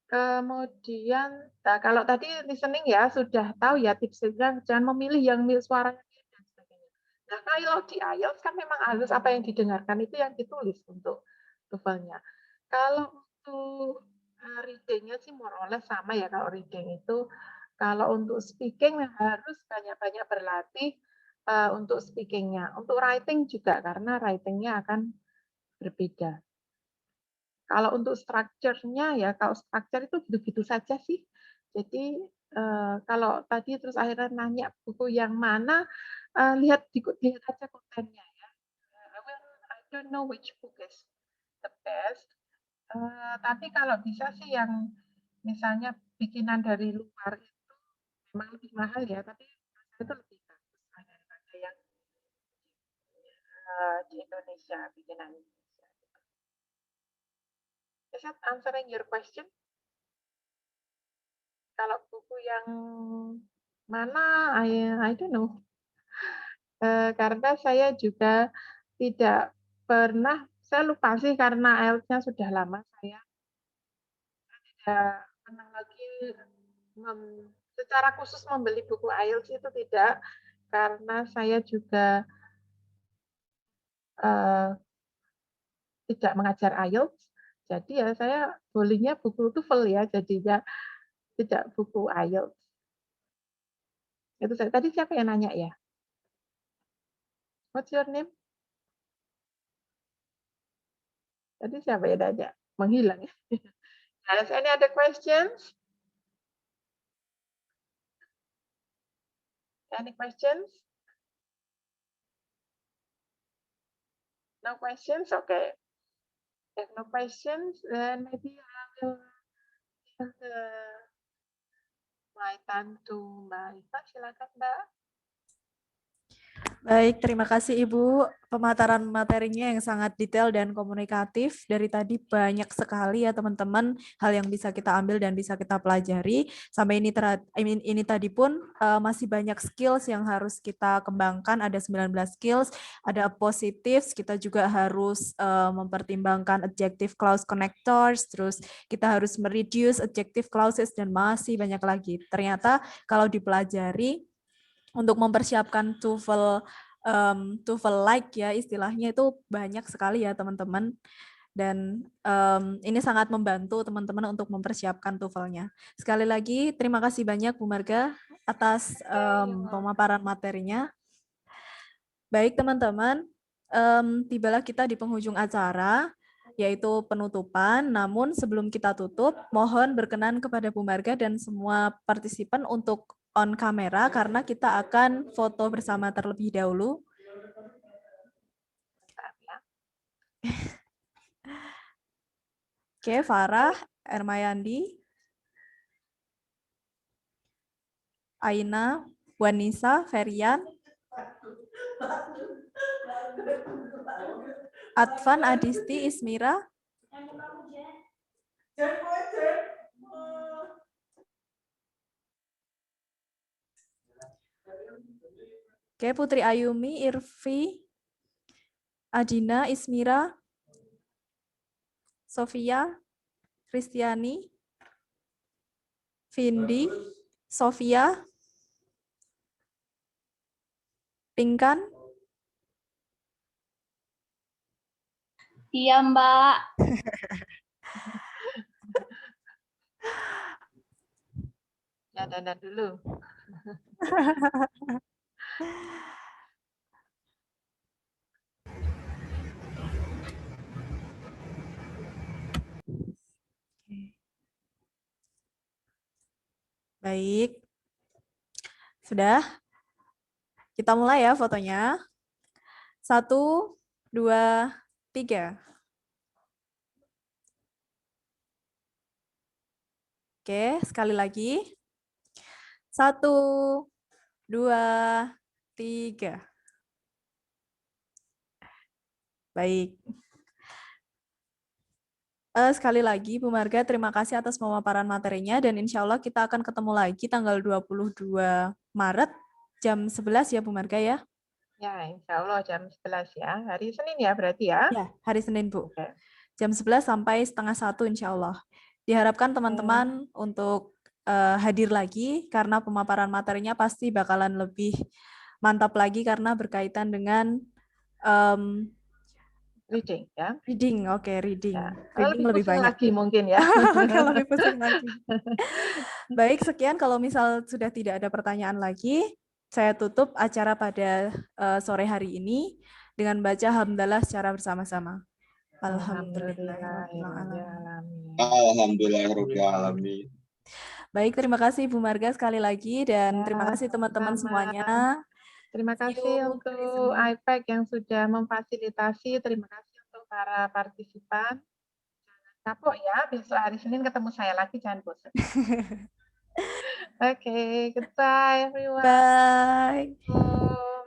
Kemudian, nah kalau tadi listening ya sudah tahu ya tipsnya, jangan memilih yang suaranya mirip dan sebagainya. Nah kalau di IELTS kan memang harus apa yang didengarkan itu yang ditulis untuk TOEFL-nya. Kalau untuk reading-nya sih more or less sama ya kalau reading itu. Kalau untuk speaking harus banyak-banyak berlatih untuk speaking-nya. Untuk writing juga karena writing-nya akan berbeda. Kalau untuk structure-nya ya, kalau structure itu gitu-gitu saja sih. Jadi kalau tadi terus akhirnya nanya buku yang mana, lihat aja kontennya ya. I don't know which book is the best. Tapi kalau bisa sih yang misalnya bikinan dari luar itu memang lebih mahal ya, tapi itu lebih bagus daripada yang di Indonesia bikinan Indonesia. Is that answering your question? Kalau buku yang mana, I don't know. Karena saya juga tidak pernah, saya lupa sih karena IELTS-nya sudah lama saya tidak pernah lagi secara khusus membeli buku IELTS itu tidak, karena saya juga tidak mengajar IELTS. Jadi ya saya belinya buku TOEFL ya, jadinya tidak buku IELTS. Itu tadi siapa yang nanya ya? What's your name? Tadi siapa yang nanya? Menghilang ya. Has any other questions? Any questions? No questions? Okay. If no questions, then maybe I will give my time to Mbak Iva. Silakan Mbak. Baik, terima kasih Ibu. Pemaparan materinya yang sangat detail dan komunikatif. Dari tadi banyak sekali ya teman-teman hal yang bisa kita ambil dan bisa kita pelajari. Sampai ini tadi pun masih banyak skills yang harus kita kembangkan. Ada 19 skills, ada positives, kita juga harus mempertimbangkan adjective clause connectors, terus kita harus mereduce adjective clauses dan masih banyak lagi. Ternyata kalau dipelajari untuk mempersiapkan TOEFL like ya istilahnya itu banyak sekali ya teman-teman, dan ini sangat membantu teman-teman untuk mempersiapkan TOEFL-nya. Sekali lagi terima kasih banyak Bu Marga atas pemaparan materinya. Baik teman-teman, tibalah kita di penghujung acara yaitu penutupan. Namun sebelum kita tutup, mohon berkenan kepada Bu Marga dan semua partisipan untuk on kamera karena kita akan foto bersama terlebih dahulu. Oke, Farah, Ermayandi, Aina, Wanisa, Ferian, Advan, Adisti, Ismira, oke, Putri Ayumi, Irvi, Adina, Ismira, Sofia, Kristiani, Vindi, Sofia, Pinkan, Iya, Mbak. Ya, dandan dulu. baik. Sudah? Kita mulai ya fotonya. 1, 2, 3. Oke, sekali lagi. 1, 2, 3. Baik. Sekali lagi, Bu Marga, terima kasih atas pemaparan materinya dan insya Allah kita akan ketemu lagi tanggal 22 Maret jam 11 ya Bu Marga ya? Ya, insya Allah jam 11 ya. Hari Senin ya berarti ya? Ya, hari Senin Bu. Oke. Jam 11 sampai setengah 1 insya Allah. Diharapkan teman-teman untuk hadir lagi karena pemaparan materinya pasti bakalan lebih mantap lagi karena berkaitan dengan Reading ya. reading. Oke, reading. Ya. Reading lebih pusing banyak. lagi mungkin ya. Kalau lebih pusing lagi. Baik, sekian. Kalau misal sudah tidak ada pertanyaan lagi, saya tutup acara pada sore hari ini dengan baca hamdalah secara bersama-sama. Alhamdulillahirrahmanirrahim. Alhamdulillahirrahmanirrahim. Baik, terima kasih Bu Marga sekali lagi dan terima kasih teman-teman semuanya. Terima kasih untuk IPAC yang sudah memfasilitasi. Terima kasih untuk para partisipan. Jangan kapok ya, besok hari Senin ketemu saya lagi, jangan bosan. Oke, goodbye everyone. Bye.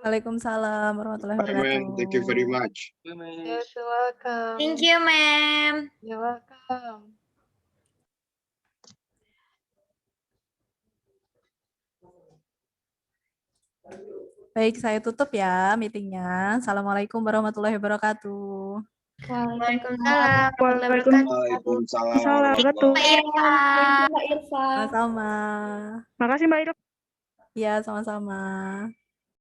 Waalaikumsalam warahmatullahi wabarakatuh. Thank you very much. Yes, you're welcome. Thank you, ma'am. You're welcome. Baik, saya tutup ya meetingnya. Assalamualaikum warahmatullahi wabarakatuh. Waalaikumsalam. Waalaikumsalam. Waalaikumsalam. Mbak Irfan. Sama-sama. Makasih Mbak Irfan. Ya, sama-sama.